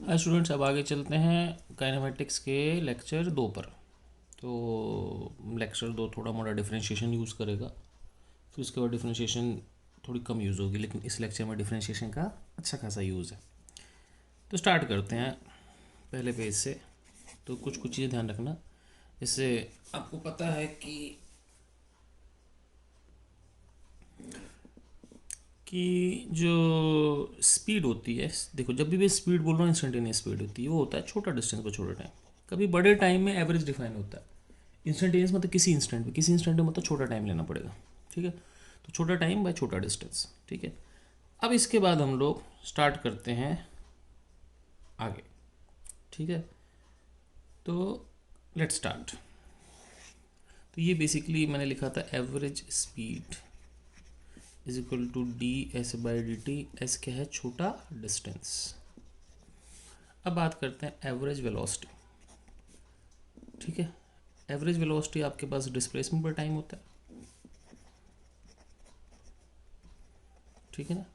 Students अब आगे चलते हैं काइनेमेटिक्स के लेक्चर 2 पर। तो लेक्चर 2 थोड़ा मोड़ा डिफरेंशिएशन यूज़ करेगा, फिर उसके बाद डिफरेंशिएशन थोड़ी कम यूज़ होगी, लेकिन इस लेक्चर में डिफरेंशिएशन का अच्छा खासा यूज़ है। तो स्टार्ट करते हैं पहले पेज से। तो कुछ चीज़ें ध्यान रखना, इससे आपको पता है कि जो स्पीड होती है, देखो जब भी मैं स्पीड बोल रहा हूँ इंस्टेंटेनियस स्पीड होती है, वो होता है छोटा डिस्टेंस पर छोटा टाइम। कभी बड़े टाइम में एवरेज डिफाइन होता है, इंस्टेंटेनियस मतलब किसी इंस्टेंट में मतलब छोटा टाइम लेना पड़ेगा। ठीक है, तो छोटा टाइम बाय छोटा डिस्टेंस। ठीक है, अब इसके बाद हम लोग स्टार्ट करते हैं आगे। ठीक है, तो लेट्स स्टार्ट। तो ये बेसिकली मैंने लिखा था average speed is equal to d S by D t. S क्या है? छोटा डिस्टेंस। अब बात करते हैं एवरेज वेलोसिटी। ठीक है, एवरेज वेलोसिटी आपके पास डिस्प्लेसमेंट पर टाइम होता है। ठीक है ना,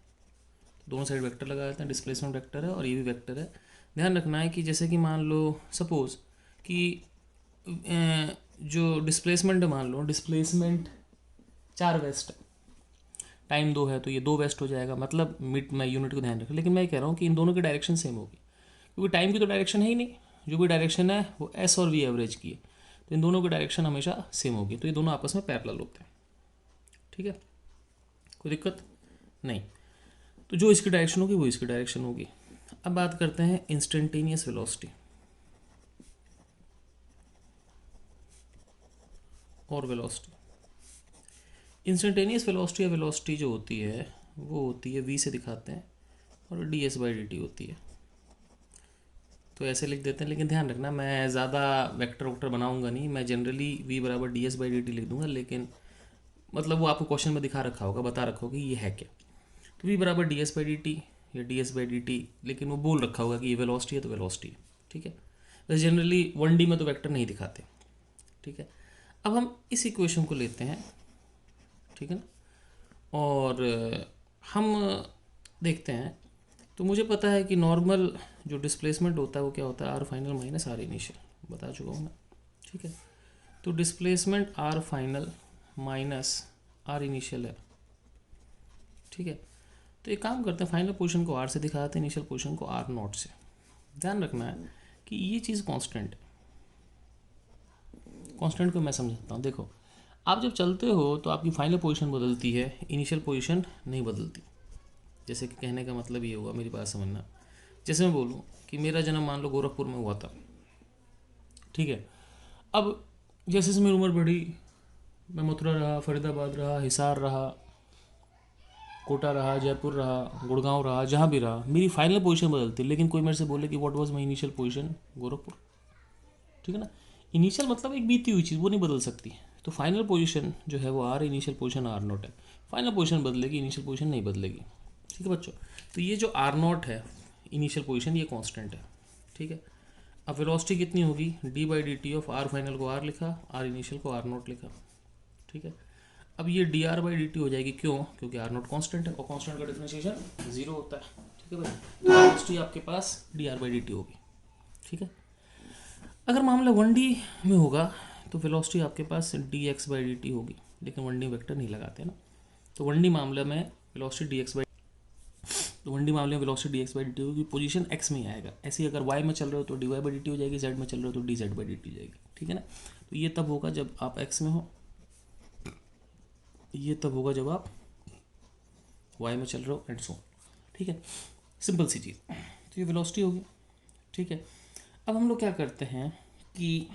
दोनों साइड वेक्टर लगा देते हैं, डिस्प्लेसमेंट वेक्टर है और ये भी वेक्टर है। ध्यान रखना है कि जैसे कि मान लो सपोज कि जो डिस्प्लेसमेंट है, मान लो डिस्प्लेसमेंट 4 वेस्ट है, टाइम 2 है, तो ये 2 वेस्ट हो जाएगा। मतलब मिड मैं यूनिट को ध्यान रखें, लेकिन मैं कह रहा हूँ कि इन दोनों की डायरेक्शन सेम होगी, क्योंकि टाइम की तो डायरेक्शन है ही नहीं, जो भी डायरेक्शन है वो एस और वी एवरेज की है, तो इन दोनों की डायरेक्शन हमेशा सेम होगी, तो ये दोनों आपस में पैरेलल होते हैं। ठीक है, कोई दिक्कत नहीं। तो जो इसकी डायरेक्शन होगी वो इसकी डायरेक्शन होगी। अब बात करते हैं इंस्टेंटेनियस वेलोसिटी और वेलोसिटी। इंस्टेंटेनियस वेलोसिटी या वेलोसिटी जो होती है वो होती है वी से दिखाते हैं, और D S by D t होती है। तो ऐसे लिख देते हैं, लेकिन ध्यान रखना मैं ज़्यादा वेक्टर वोक्टर बनाऊंगा नहीं, मैं जनरली वी बराबर D S by D t लिख दूंगा, लेकिन मतलब वो आपको क्वेश्चन में दिखा रखा होगा, बता रखा होगा कि ये है क्या। तो वी बराबर D S by D T या D S by D T, लेकिन वो बोल रखा होगा कि ये वेलोसिटी है तो वेलोसिटी है। ठीक है, वैसे जनरली 1D में तो वेक्टर नहीं दिखाते। ठीक है, अब हम इस इक्वेशन को लेते हैं। ठीक है ना, और हम देखते हैं। तो मुझे पता है कि नॉर्मल जो डिस्प्लेसमेंट होता है वो क्या होता है, r final minus r initial, बता चुका हूँ मैं। ठीक है, तो displacement r final minus r initial है। ठीक है, तो एक काम करते हैं, फाइनल पोजीशन को आर से दिखाते हैं, इनिशियल पोजीशन को आर नॉट से। ध्यान रखना है कि ये चीज़ कांस्टेंट है। कांस्टेंट को मैं समझाता हूँ। देखो, आप जब चलते हो तो आपकी फाइनल पोजीशन बदलती है, इनिशियल पोजीशन नहीं बदलती। जैसे कि कहने का मतलब ये हुआ, मेरी बात समझना। जैसे मैं बोलूँ कि मेरा जन्म मान लो गोरखपुर में हुआ था। ठीक है, अब जैसे जैसे मेरी उम्र बढ़ी, मैं मथुरा रहा, फरीदाबाद रहा, हिसार रहा, कोटा रहा, जयपुर रहा, गुड़गांव रहा, जहाँ भी रहा, मेरी फाइनल पोजीशन बदलती है। लेकिन कोई मेरे से बोले कि what was my initial position, Gorakhpur. ठीक है ना, इनिशियल मतलब एक बीती हुई चीज़, वो नहीं बदल सकती। तो फाइनल पोजीशन जो है वो r, initial position r naught है। फाइनल पोजीशन बदलेगी, इनिशियल पोजीशन नहीं बदलेगी। ठीक है बच्चों, तो ये जो आर नॉट है इनिशियल पोजीशन, ये कांस्टेंट है। ठीक है, अब वेलोसिटी कितनी होगी, d by D t of r final को आर लिखा, आर इनिशियल को आर नॉट लिखा। ठीक है, अब ये d are by D t हो जाएगी, क्यों? क्योंकि आर नॉट कॉन्स्टेंट है और कॉन्स्टेंट का डिफरेंशिएशन 0 होता है। ठीक है भाई, तो वेलोसिटी आपके पास D are by D T होगी। ठीक है, अगर मामला 1D में होगा तो वेलोसिटी आपके पास D x by D T होगी, लेकिन 1D वेक्टर नहीं लगाते ना। तो 1D मामले में वेलोसिटी डी एक्स बाई, तो 1D मामले में velocity D x by D T होगी, पोजीशन एक्स में ही आएगा। ऐसे ही अगर वाई में चल रहे हो तो d y by D t हो जाएगी, जेड में चल रहे हो तो d z by D t जाएगी। ठीक है ना, तो ये तब होगा जब आप एक्स में हो, ये तब होगा जब आप वाई में चल रहे हो, एंड सो। ठीक है, सिंपल सी चीज़। तो ये वेलोसिटी होगी। ठीक है, अब हम लोग क्या करते हैं कि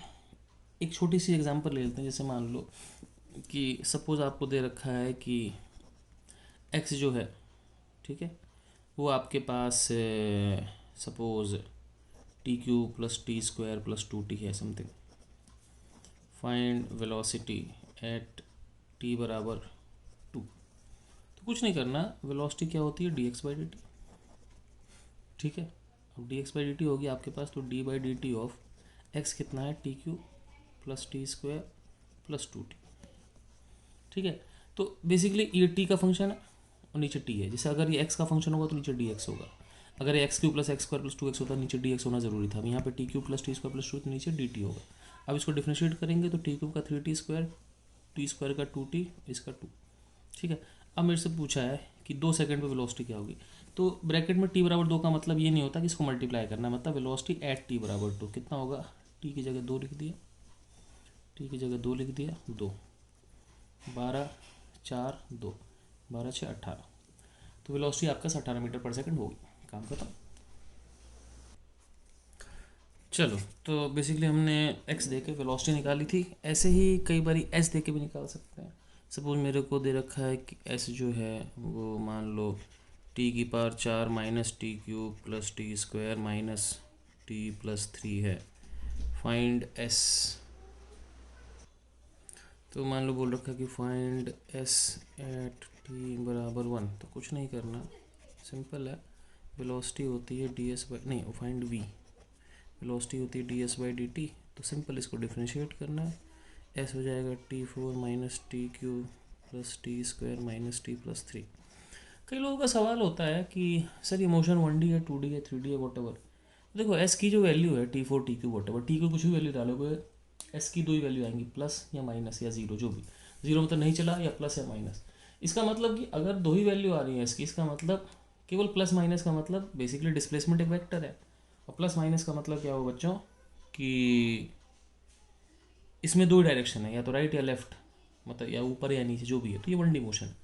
एक छोटी सी एग्जांपल ले लेते हैं। जैसे मान लो कि सपोज आपको दे रखा है कि एक्स जो है, ठीक है, वो आपके पास suppose T cube plus T square plus 2t है something. Find velocity at T बराबर 2। तो कुछ नहीं करना, वेलोसिटी क्या होती है, D x by D T. ठीक है, अब D x by D T होगी आपके पास, तो d by D t of x कितना है, T cube plus T square plus 2t। ठीक है, तो बेसिकली ये टी का फंक्शन है और नीचे टी है। जैसे अगर ये एक्स का फंक्शन होगा तो नीचे डी एक्स होगा। अगर x Q plus x square plus 2x होता नीचे डी एक्स होना जरूरी था। अब यहाँ पे T cube plus T square plus 2 तो नीचे डी टी होगा। अब इसको डिफ्रेंशिएट करेंगे तो टी क्यूब का 3t², टी स्क्वायर का 2t, इसका 2। ठीक है। अब मेरे से पूछा है कि 2 सेकंड पे वेलोसिटी क्या होगी, तो ब्रैकेट में t बराबर 2 का मतलब ये नहीं होता कि इसको मल्टीप्लाई करना है, मतलब वेलोसिटी एट t बराबर 2 कितना होगा, t की जगह 2 लिख दिया, t की जगह 2 लिख दिया, 2 12 4 2 12 6 18, तो वेलोसिटी आपका 18 मीटर पर सेकंड होगी। काम खत्म। चलो, तो बेसिकली हमने x दे के वेलोसिटी निकाली थी। ऐसे ही कई बार s दे के भी निकाल सकते हैं। सपोज मेरे को दे रखा है कि s जो है वो मान लो t की power 4 minus T cube plus T square minus T plus 3 है, फाइंड s। तो मान लो बोल रखा है कि फाइंड s एट t बराबर 1, तो कुछ नहीं करना, सिंपल है। वेलोसिटी होती है ds बाई, नहीं फाइंड v, वेलोसिटी होती है ds बाई डी टी, तो सिंपल इसको डिफ्रेंशिएट करना है। s हो जाएगा t4 minus T cube plus T square minus T plus 3। कई लोगों का सवाल होता है कि सर ये मोशन 1D है 2D है 3D है वॉटेवर। देखो s की जो वैल्यू है t4 T Q whatever, T को कुछ भी वैल्यू डालोगे s की दो ही वैल्यू आएंगी, प्लस या माइनस या जीरो, जो भी। जीरो मतलब नहीं चला, या प्लस या माइनस। इसका मतलब कि अगर दो ही वैल्यू आ रही है इसकी, इसका मतलब केवल प्लस माइनस का मतलब बेसिकली डिस्प्लेसमेंट एक वेक्टर है, और प्लस माइनस का मतलब क्या हो बच्चों कि इसमें दो डायरेक्शन है, या तो राइट या लेफ्ट, मतलब या ऊपर या नीचे, जो भी है, तो ये 1D मोशन है।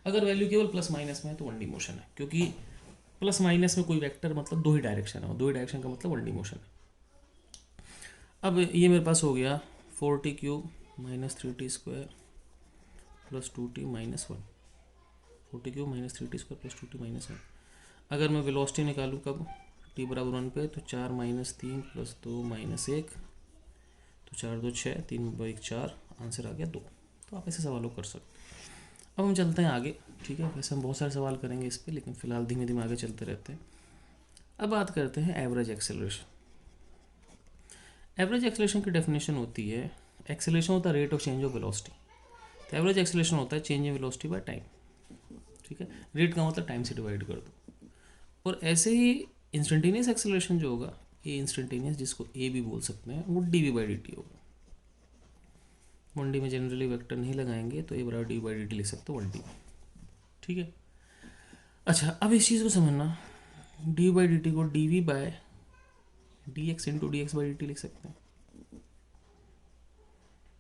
अगर वैल्यू केवल प्लस माइनस में है तो 1D मोशन है, क्योंकि प्लस माइनस में कोई वेक्टर मतलब दो ही डायरेक्शन है, और दो ही डायरेक्शन का मतलब 1D मोशन है। अब ये मेरे पास हो गया 4t cube minus 3t square plus 2t minus 1, 4t cube minus 3t square plus 2t minus 1। अगर मैं वेलोसिटी निकालूँ कब, t बराबर 1 पे, तो 4 माइनस 3 प्लस 2 माइनस 1, तो 4 2 6, 3 1 4, आंसर आ गया 2। तो आप ऐसे सवालों कर सकते हैं। अब हम चलते हैं आगे। ठीक है, वैसे हम बहुत सारे सवाल करेंगे इस पर, लेकिन फिलहाल धीमे धीमे आगे चलते रहते हैं। अब बात करते हैं एवरेज एक्सेलरेशन। एवरेज एक्सेलरेशन की डेफिनेशन होती है, एक्सेलरेशन होता है rate of change of velocity, तो एवरेज एक्सेलरेशन होता है change in velocity by time. ठीक है, रेट का मतलब टाइम से डिवाइड कर दो। और ऐसे ही इंस्टेंटेनियस एक्सेलरेशन जो होगा, ये इंस्टेंटेनियस जिसको ए भी बोल सकते हैं, वो d we by D t होगा। 1D में जनरली वेक्टर नहीं लगाएंगे, तो ए बराबर डी बाई डी टी लिख सकते हो 1D। ठीक है। अच्छा, अब इस चीज़ को समझना, डी बाई डी टी को d v by d x into d x by D t लिख सकते हैं,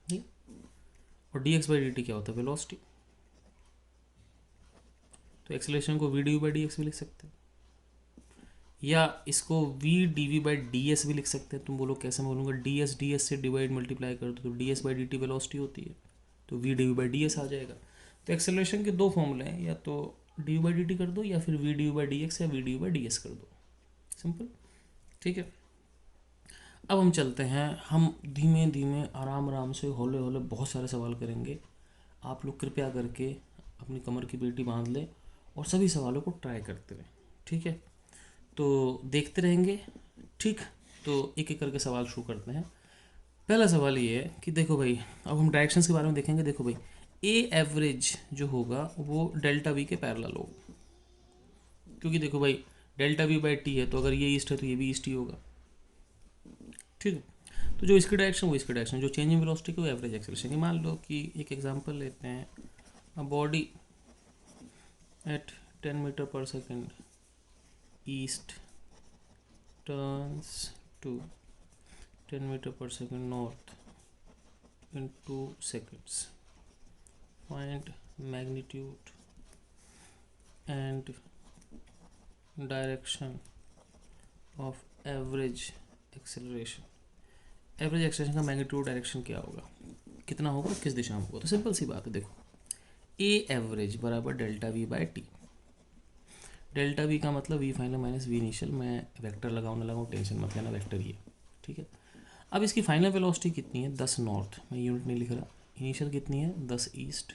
नहीं? और d x by D t क्या होता है, वेलोसिटी। तो एक्सेलरेशन को v D we by D x भी लिख सकते हैं, या इसको v D we by D s भी लिख सकते हैं। तुम बोलो कैसे, मैं बोलूँगा डी एस से डिवाइड मल्टीप्लाई कर दो, तो D S by D T velocity होती है, तो V D we by D S आ जाएगा। तो एक्सेलरेशन के दो फॉर्मूले हैं, या तो D U by D T कर दो, या फिर V D U by D X या V D U by D S कर दो, सिंपल। ठीक है। अब हम चलते हैं, हम धीमे धीमे आराम आराम से हौले हौले बहुत सारे सवाल करेंगे। आप लोग कृपया करके अपनी कमर की पेटी बांध लें और सभी सवालों को ट्राई करते रहें। ठीक है, तो देखते रहेंगे। ठीक, तो एक एक करके सवाल शुरू करते हैं। पहला सवाल ये है कि देखो भाई, अब हम डायरेक्शंस के बारे में देखेंगे। देखो भाई, ए एवरेज जो होगा वो डेल्टा वी के पैरेलल होगा, क्योंकि देखो भाई डेल्टा वी बाई टी है, तो अगर ये ईस्ट है तो ये भी ईस्ट ही होगा। ठीक है, तो जो इसकी डायरेक्शन वो इसकी डायरेक्शन, जो चेंज इन वेलोसिटी की वो एवरेज एक्सेलरेशन की। मान लो कि एक एग्जांपल लेते हैं, अ बॉडी एट 10 मीटर पर second east turns to 10 meter per second north in 2 seconds. Find magnitude and direction of average acceleration. Average acceleration का मैग्नीट्यूड डायरेक्शन क्या होगा, कितना होगा, किस दिशा में होगा। तो सिंपल सी बात है, देखो ए एवरेज बराबर delta v by t. Delta v का मतलब v final minus v initial, मैं वेक्टर लगाऊँ ना लगाऊँ टेंशन मत लेना, वेक्टर ही है। ठीक है। अब इसकी फाइनल वेलोसिटी कितनी है, 10 नॉर्थ, मैं यूनिट नहीं लिख रहा। इनिशियल कितनी है, 10 ईस्ट।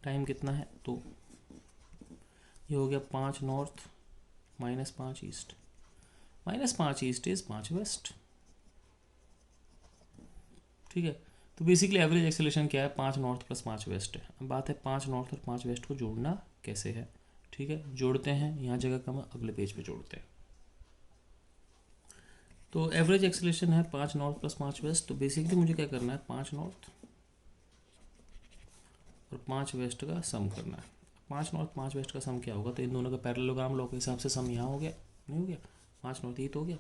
टाइम कितना है, तो ये हो गया 5 north minus 5 east, minus 5 east is 5 west. ठीक है, तो बेसिकली एवरेज एक्सेलरेशन क्या है, 5 नॉर्थ प्लस 5 वेस्ट है। अब बात है 5 नॉर्थ और 5 वेस्ट को जोड़ना कैसे है, ठीक है, जोड़ते हैं, यहाँ जगह कम है, अगले पेज पे जोड़ते हैं। तो एवरेज एक्सेलरेशन है 5 नॉर्थ प्लस 5 वेस्ट। तो बेसिकली मुझे क्या करना है, 5 नॉर्थ और 5 वेस्ट का सम करना है। 5 नॉर्थ 5 वेस्ट का सम क्या होगा, तो इन दोनों का पैरेललोग्राम लॉ के हिसाब से सम यहाँ हो गया, नहीं हो गया, 5 नॉर्थ ये तो हो गया।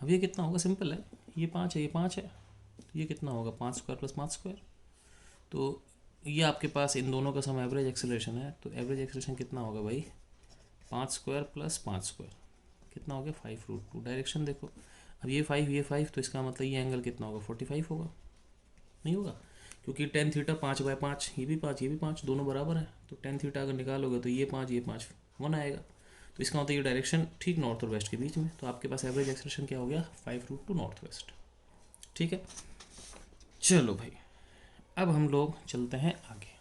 अब ये कितना होगा, सिंपल है, ये 5 है, ये 5 है, तो ये कितना होगा, 5 स्क्वायर प्लस 5 स्क्वायर। तो ये आपके पास इन दोनों का सम एवरेज एक्सेलरेशन है। तो एवरेज एक्सेलरेशन कितना होगा भाई, 5 स्क्वायर प्लस 5 स्क्वायर, कितना हो गया 5√2। डायरेक्शन देखो, अब ये 5 तो इसका मतलब ये एंगल कितना होगा, 45 होगा, नहीं होगा, क्योंकि टेन थीटा 5/5, ये भी 5 ये भी 5, दोनों बराबर है। तो टेन थीटा अगर निकालोगे तो ये 5 1 आएगा। तो इसका मतलब ये डायरेक्शन ठीक नॉर्थ और वेस्ट के बीच में। तो आपके पास एवरेज एक्सेलरेशन क्या हो गया, 5√2 नॉर्थ वेस्ट। ठीक है, चलो भाई अब हम लोग चलते हैं आगे।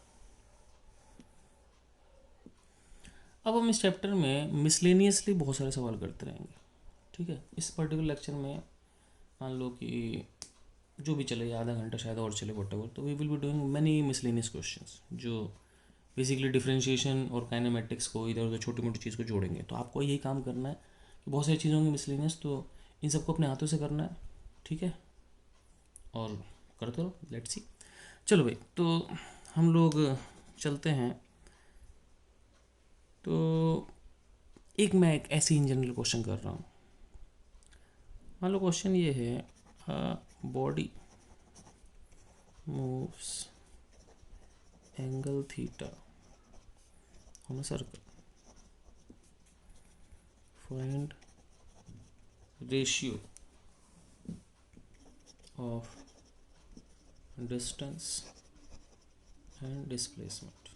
अब हम इस चैप्टर में मिसलेनियसली बहुत सारे सवाल करते रहेंगे। ठीक है, इस पर्टिकुलर लेक्चर में मान लो कि जो भी चले, आधा घंटा शायद और चले, व्हाटएवर, तो we will be doing many miscellaneous questions जो बेसिकली डिफरेंशिएशन और काइनेमेटिक्स को इधर उधर छोटी मोटी चीज़ को जोड़ेंगे। तो आपको यही काम करना है कि बहुत सारी चीज़ों की मिसलेनियस, तो इन सबको अपने हाथों से करना है। ठीक है, और करते रहो, लेट्स सी। चलो भाई, तो हम लोग चलते हैं। तो मैं एक ऐसी इन जनरल क्वेश्चन कर रहा हूँ। मान लो क्वेश्चन ये है, body moves angle theta on a circle, find ratio of distance and displacement.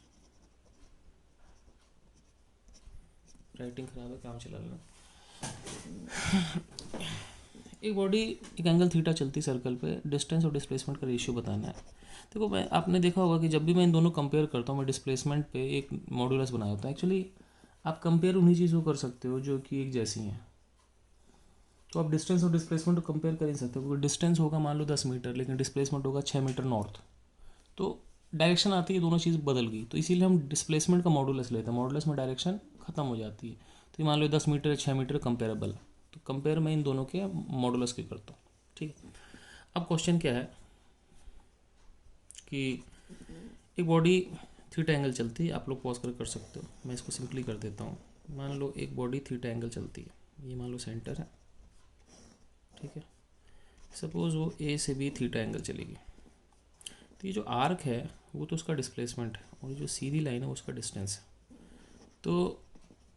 Writing खराब है, काम चला लेना। एक बॉडी एक एंगल थीटा चलती सर्कल पे, डिस्टेंस और डिस्प्लेसमेंट का रेशियो बताना है। देखो मैं, आपने देखा होगा कि जब भी मैं इन दोनों कंपेयर करता हूँ, मैं डिस्प्लेसमेंट पे एक मॉडुलस बनाया होता है। एक्चुअली आप कंपेयर उन्हीं चीज़ों को कर सकते हो जो कि एक जैसी हैं। तो आप डिस्टेंस और डिस्प्लेसमेंट को कंपेयर कर ही सकते हो, क्योंकि डिस्टेंस होगा मान लो 10 मीटर, लेकिन डिस्प्लेसमेंट होगा 6 मीटर नॉर्थ। तो डायरेक्शन आती है, दोनों चीज़ बदल गई, तो इसीलिए हम डिस्प्लेसमेंट का मॉडुलस लेते हैं। मॉडुलस में डायरेक्शन खत्म हो जाती है। तो ये मान लो 10 मीटर 6 मीटर कंपेरेबल, तो कंपेयर मैं इन दोनों के मॉडुलस के करता हूँ। ठीक है, अब क्वेश्चन क्या है कि एक बॉडी थीटा एंगल चलती है, आप लोग पॉज कर सकते हो, मैं इसको सिंपली कर देता हूँ। मान लो एक बॉडी थीटा एंगल चलती है, ये मान लो सेंटर है। ठीक है, सपोज वो ए से बी थीटा एंगल चलेगी। तो ये जो आर्क है वो तो उसका डिस्प्लेसमेंट है, और जो सीधी लाइन है वो उसका डिस्टेंस है। तो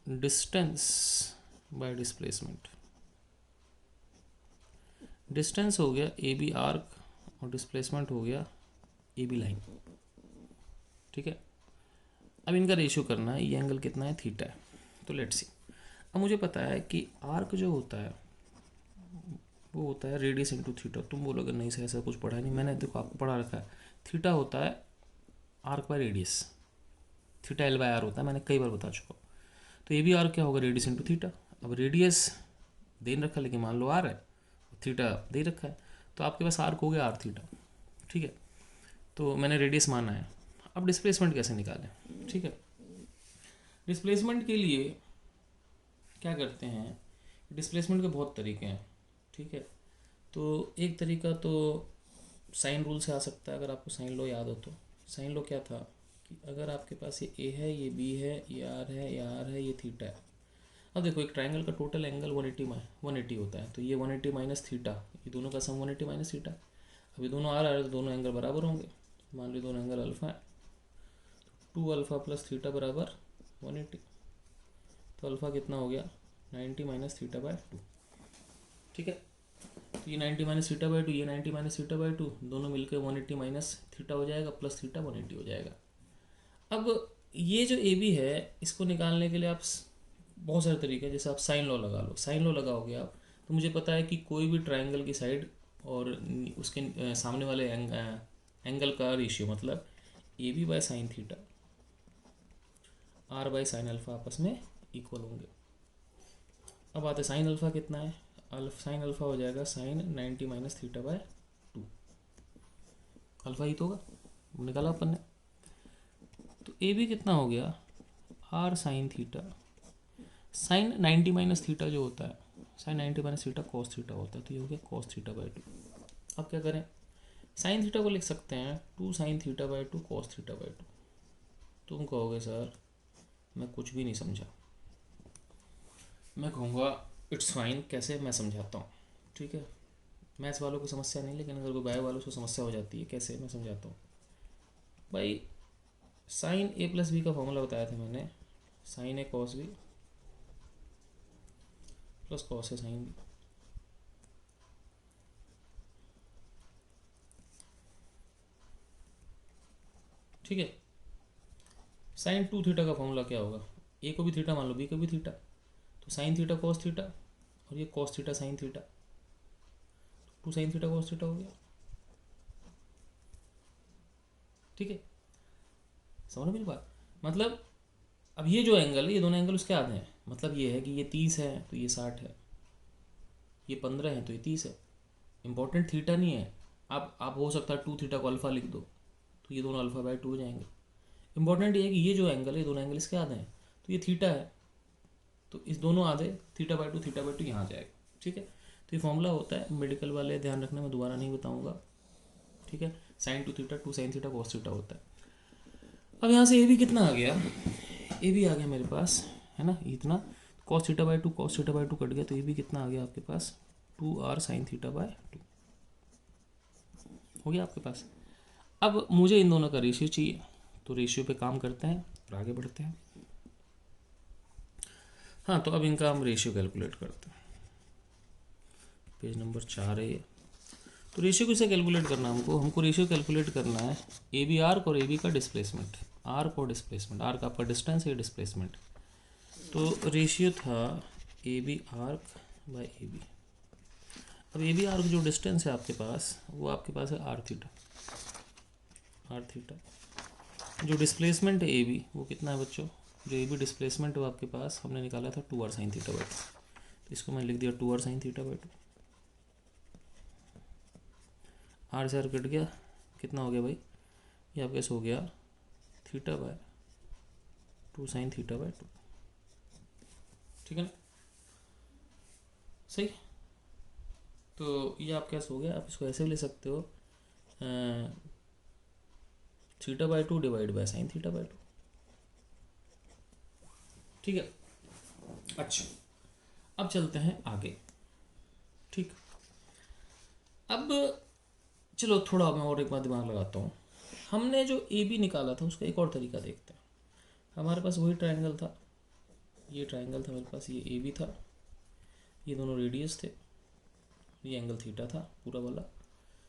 डिस्टेंस बाय डिस्प्लेसमेंट, डिस्टेंस हो गया ए बी आर्क और डिस्प्लेसमेंट हो गया ए बी लाइन। ठीक है, अब इनका रेशियो करना है, ये एंगल कितना है, थीटा है। तो लेट्स सी, अब मुझे पता है कि आर्क जो होता है वो होता है रेडियस इंटू थीटा। तुम बोलोगे नहीं सर ऐसा कुछ पढ़ा नहीं, मैंने देखो आपको पढ़ा रखा है, थीटा होता है arc by radius, theta l by r होता है, मैंने कई बार बता चुका हूँ। तो ये भी आर्क क्या होगा, रेडियस इंटू थीटा। अब रेडियस दे रखा है, लेकिन मान लो आर है, थीटा दे रखा है, तो आपके पास आर्क हो गया आर थीटा। ठीक है, तो मैंने रेडियस माना है। अब डिस्प्लेसमेंट कैसे निकालें। ठीक है, डिस्प्लेसमेंट के लिए क्या करते हैं, डिस्प्लेसमेंट के बहुत तरीके हैं। ठीक है, तो एक तरीका तो साइन रूल से आ सकता है, अगर आपको साइन लो याद हो तो। साइन लो क्या था कि अगर आपके पास ये ए है, ये बी है, ये आर है, ये आर है, ये थीटा है। अब देखो एक ट्राइंगल का टोटल एंगल 180 होता है, तो ये 180 माइनस थीटा, ये दोनों का सम 180 माइनस थीटा। अब ये दोनों आर आ रहे तो दोनों एंगल बराबर होंगे। मान लो दोनों एंगल अल्फा है, 2 अल्फा प्लस थीटा बराबर 180। तो अल्फा कितना हो गया, 90 माइनस थीटा बाय 2। ठीक है, तो ये 90 माइनस थीटा बाय 2, ये 90 माइनस थीटा बाय 2, दोनों मिलकर 180 माइनस थीटा हो जाएगा, प्लस थीटा 180 हो जाएगा। अब ये जो ए बी है, इसको निकालने के लिए आप बहुत सारे तरीके हैं, जैसे आप साइन लॉ लगा लो। साइन लॉ लगाओगे आप, तो मुझे पता है कि कोई भी ट्राइंगल की साइड और उसके सामने वाले एंगल का रेशियो, मतलब A B by sine theta, r by sine alpha आपस में इक्वल होंगे। अब आते साइन अल्फा कितना है, साइन अल्फा हो जाएगा sine 90 minus theta by 2। Alpha ही तो होगा, निकाला अपन ने। तो ए बी कितना हो गया, r sine theta, sine 90 minus theta जो होता है, sine 90 minus theta cos theta होता है, तो ये हो गया कॉस थीटा बाई 2। अब क्या करें, साइन थीटा को लिख सकते हैं 2 sine theta by 2 cos theta by 2। तुम कहोगे सर मैं कुछ भी नहीं समझा, मैं कहूँगा इट्स फाइन, कैसे मैं समझाता हूँ। ठीक है, मैथ्स वालों को समस्या नहीं, लेकिन अगर कोई बायो वालों को समस्या हो जाती है, कैसे मैं समझाता हूँ भाई। साइन ए प्लस बी का फॉर्मूला बताया था मैंने, sign A cos B plus cos A sine B. ठीक है, साइन 2 थीटा का फॉर्मूला क्या होगा, ए को भी थीटा मान लो, बी को भी थीटा, तो साइन थीटा कॉस थीटा, और ये cos theta sine theta, 2 sine theta cos theta हो गया। ठीक है, समझ मेरी बात, मतलब अब ये जो एंगल है, ये दोनों एंगल उसके आधे हैं, मतलब ये है कि ये 30 है तो ये 60 है, ये 15 है तो ये 30 है। इंपॉर्टेंट थीटा नहीं है, आप हो सकता है 2 थीटा को अल्फा लिख दो, तो ये दोनों अल्फा बाई 2 हो जाएंगे। इंपॉर्टेंट ये है कि ये जो एंगल है, ये दोनों एंगल इसके आधे हैं, तो ये थीटा है, तो इस दोनों आधे थीटा बाई 2 यहाँ आ जाएगा। ठीक है, तो ये फॉर्मूला होता है, मेडिकल वाले ध्यान रखना, मैं दोबारा नहीं बताऊंगा। ठीक है, sine 2 theta 2 sine theta cos theta होता है। अब यहाँ से ए भी कितना आ गया, ए भी आ गया मेरे पास, है ना, इतना cos theta by 2 cos theta by 2 cut गया, तो ये भी कितना आ गया आपके पास 2r साइन थीटा बाई 2 हो गया आपके पास। अब मुझे इन दोनों का रेशियो चाहिए, तो रेशियो पे काम करते हैं और आगे बढ़ते हैं। हाँ, तो अब इनका हम रेशियो कैलकुलेट करते हैं, पेज नंबर 4 है ये। तो रेशियो किसे कैलकुलेट करना है हमको रेशियो कैलकुलेट करना है ए बी आर्क और ए बी का डिस्प्लेसमेंट, आर्क और डिस्प्लेसमेंट, आर्क आपका डिस्टेंस है, डिस्प्लेसमेंट। तो रेशियो था A B arc by A B. अब ए बी आर्क जो डिस्टेंस है आपके पास, वो आपके पास है आर थीटा, आर थीटा। जो डिस्प्लेसमेंट है ए बी, वो कितना है बच्चों, जो ए बी डिस्प्लेसमेंट है वो आपके पास हमने निकाला था 2r साइन थीटा बाई 2, तो इसको मैंने लिख दिया 2r sine theta by 2। R से आर कट गया, कितना हो गया भाई, ये आपके हो गया theta by 2 sine theta by 2। ठीक है ना, सही। तो ये आपके पास हो गया, आप इसको ऐसे भी ले सकते हो, theta by 2 divide by sine theta by 2। ठीक है, अच्छा अब चलते हैं आगे। ठीक, अब चलो थोड़ा मैं और एक बार दिमाग लगाता हूँ। हमने जो ए बी निकाला था उसका एक और तरीका देखते हैं। हमारे पास वही ट्रायंगल था, ये ट्रायंगल था मेरे पास, ये ए बी था, ये दोनों रेडियस थे, ये एंगल थीटा था पूरा वाला।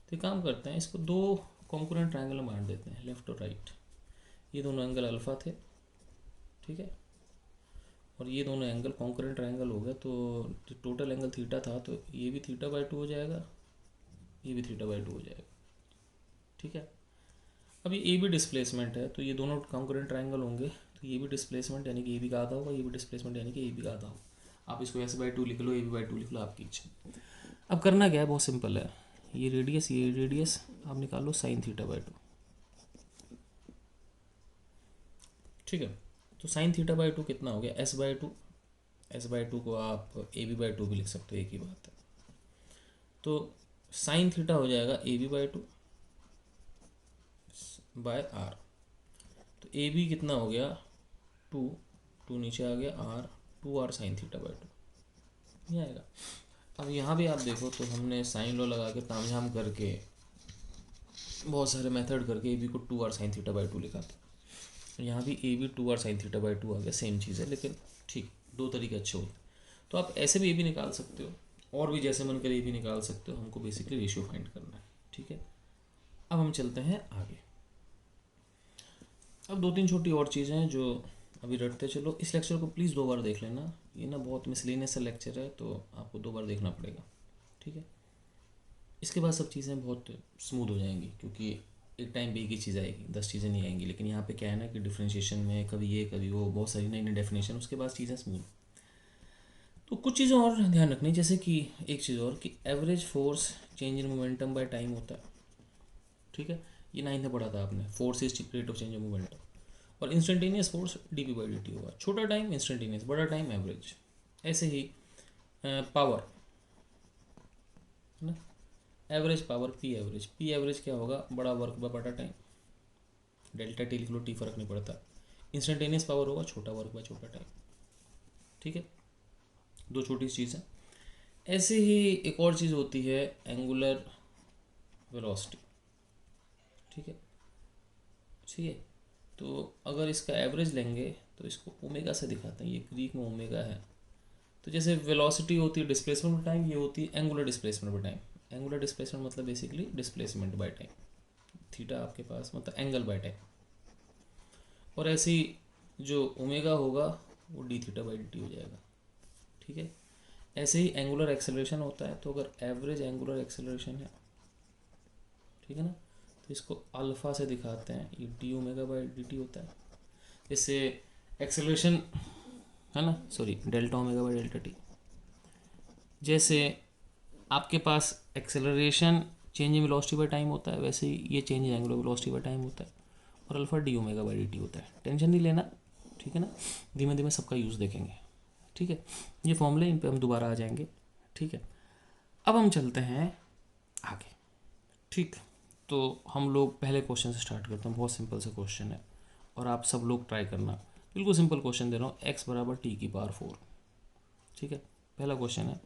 तो काम करते हैं, इसको दो कॉन्करेंट ट्रायंगल में बांट देते हैं, लेफ्ट और राइट। ये दोनों एंगल अल्फा थे, ठीक है, और ये दोनों एंगल कॉन्करेंट ट्रायंगल हो गया, तो टोटल एंगल थीटा था, तो ये भी थीटा बाई 2 हो जाएगा, ये भी थीटा बाई 2 हो जाएगा। ठीक है, अब ये ए भी डिस्प्लेसमेंट है, तो ये दोनों कॉन्करेंट ट्रायंगल होंगे, तो ये भी डिस्प्लेसमेंट यानी कि ए बी का आधा होगा, ये भी डिस्प्लेसमेंट यानी कि ए बी का आधा होगा। आप इसको एस बाई 2 लिख लो, ए बी बाई 2 लिख लो, आपकी इच्छा। अब करना क्या है, बहुत सिंपल है, ये रेडियस आप निकाल लो साइन थीटा बाई 2। ठीक है, तो साइन थीटा बाई 2 कितना हो गया, एस बाई 2। एस बाई 2 को आप ए बी बाई 2 भी लिख सकते हो, एक ही बात है। तो साइन थीटा हो जाएगा A B by 2 by r. तो ए बी कितना हो गया 2 नीचे आ गया are, 2r sine theta by 2 ये आएगा। अब यहाँ भी आप देखो तो हमने साइन लॉ लगा के तामझाम करके बहुत सारे मेथड करके ए बी को 2r साइन थीटा बाई 2 लिखा था। यहाँ भी A B 2r sine theta by 2 आ गया, सेम चीज़ है, लेकिन ठीक दो तरीके अच्छे होते। तो आप ऐसे भी ए बी निकाल सकते हो, और भी जैसे मन करे ए बी निकाल सकते हो, हमको बेसिकली रेशियो फाइंड करना है। ठीक है, अब हम चलते हैं आगे। अब दो तीन छोटी और चीज़ें हैं जो अभी रटते चलो। इस लेक्चर को प्लीज़ 2 बार देख लेना, ये ना बहुत मिसलिनियस सा लेक्चर है, तो आपको 2 बार देखना पड़ेगा। ठीक है, इसके बाद सब चीज़ें बहुत स्मूथ हो जाएंगी, क्योंकि एक टाइम पे एक ही चीज़ आएगी, 10 चीज़ें नहीं आएंगी। लेकिन यहाँ पे क्या है ना कि डिफ्रेंशिएशन में कभी ये कभी वो, बहुत सारी नई नई डेफिनेशन, उसके बाद चीज़ें स्मूथ। तो कुछ चीज़ें और ध्यान रखनी, जैसे कि एक चीज़ और कि average force change in momentum bye time होता है। ठीक है, ये 9th में पढ़ा था आपने, force is rate of change of momentum. और इंस्टेंटेनियस फोर्स dp/dt होगा। छोटा टाइम इंस्टेंटेनियस, बड़ा टाइम एवरेज। ऐसे ही पावर है ना, average power P average. P average क्या होगा, बड़ा वर्क बाय बड़ा टाइम, डेल्टा टी लिख लो, टी फर्क नहीं पड़ता। इंस्टेंटेनियस पावर होगा छोटा वर्क बाय छोटा टाइम। ठीक है, दो छोटी चीज़ है। ऐसे ही एक और चीज़ होती है एंगुलर वेलोसिटी। ठीक है, ठीक है। तो अगर इसका एवरेज लेंगे तो इसको ओमेगा से दिखाते हैं, ये ग्रीक में ओमेगा है। तो जैसे वेलोसिटी होती है डिस्प्लेसमेंट बाय टाइम, ये होती है angular displacement by time. Angular displacement मतलब basically displacement by time, theta आपके पास मतलब एंगल बाय टाइम। और ऐसी जो ओमेगा होगा वो D theta by D t हो जाएगा। ठीक है, ऐसे ही एंगुलर एक्सेलरेशन होता है। तो अगर एवरेज एंगुलर एक्सेलरेशन है, ठीक है ना, तो इसको अल्फा से दिखाते हैं, ये d omega by D t होता है। इससे एक्सेलरेशन है ना, sorry delta omega by delta t. जैसे आपके पास acceleration change in velocity by time होता है, वैसे ही ये change in angular velocity by time होता है। और alpha d omega by D t होता है। टेंशन नहीं लेना, ठीक है ना, धीमे धीमे सबका यूज़ देखेंगे। ठीक है, ये फॉर्मूले, इन पे हम दोबारा आ जाएंगे। ठीक है, अब हम चलते हैं आगे। ठीक, तो हम लोग पहले क्वेश्चन से स्टार्ट करते हैं। बहुत सिंपल सा क्वेश्चन है और आप सब लोग ट्राई करना। बिल्कुल सिंपल क्वेश्चन दे रहा हूँ, x बराबर टी की पावर 4। ठीक है, पहला क्वेश्चन है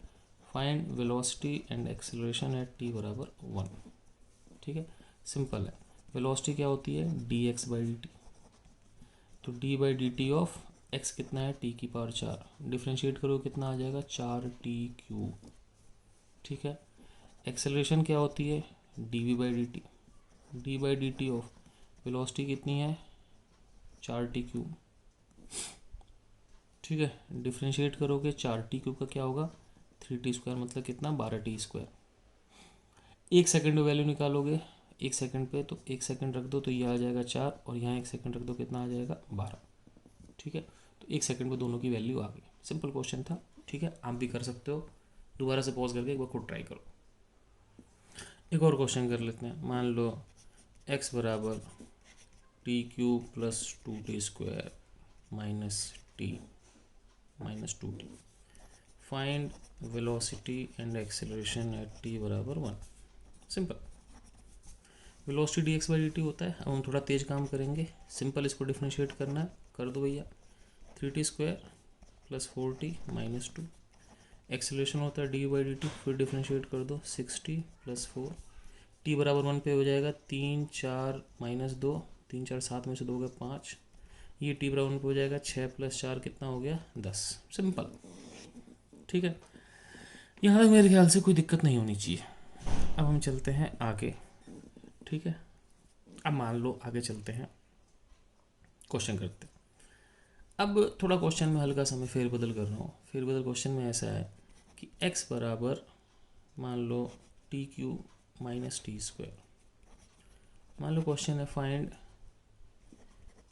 find velocity and acceleration eight t बराबर 1। ठीक है, सिंपल है। वेलोसिटी क्या होती है, dx बाई डी टी। तो d by D t of x कितना है, t की पावर 4। डिफ्रेंशिएट करो कितना आ जाएगा, 4t³। ठीक है, एक्सेलरेशन क्या होती है, dv by D T. D by D t of velocity कितनी है, 4t³। ठीक है, डिफ्रेंशिएट करोगे 4t³ का क्या होगा, 3t² मतलब कितना, 12t²। एक सेकंड में वैल्यू निकालोगे, एक सेकंड पे, तो एक सेकंड रख दो तो ये आ जाएगा 4, और यहाँ एक सेकंड रख दो कितना आ जाएगा, 12। ठीक है, तो एक सेकंड में दोनों की वैल्यू आ गई। सिंपल क्वेश्चन था। ठीक है, आप भी कर सकते हो। दोबारा से पॉज करके एक बार खुद ट्राई करो। एक और क्वेश्चन कर लेते हैं। मान लो x बराबर t³ plus 2t² minus T minus 2t। Find velocity and acceleration eight t बराबर 1। Simple, velocity D x by D t होता है। अब हम थोड़ा तेज काम करेंगे। सिंपल, इसको डिफ्रेंशिएट करना है, कर दो भैया। 3t² plus 4t minus 2। Acceleration होता है डी बाई डी टी, फिर डिफ्रेंशिएट कर दो, 6t प्लस 4। टी बराबर 1 पे हो जाएगा 3 4 माइनस 2, 3 4 7 में से 2 गए 5। ये टी बराबर 1 पे हो जाएगा 6 प्लस 4 कितना हो गया, 10। सिंपल। ठीक है, यहाँ तक मेरे ख्याल से कोई दिक्कत नहीं होनी चाहिए। अब हम चलते हैं आगे। ठीक है, अब मान लो आगे चलते हैं, क्वेश्चन करते हैं। अब थोड़ा क्वेश्चन में हल्का सा मैं फेरबदल कर रहा हूँ। फेरबदल क्वेश्चन में ऐसा है कि x बराबर मान लो t³ माइनस t²। मान लो क्वेश्चन है find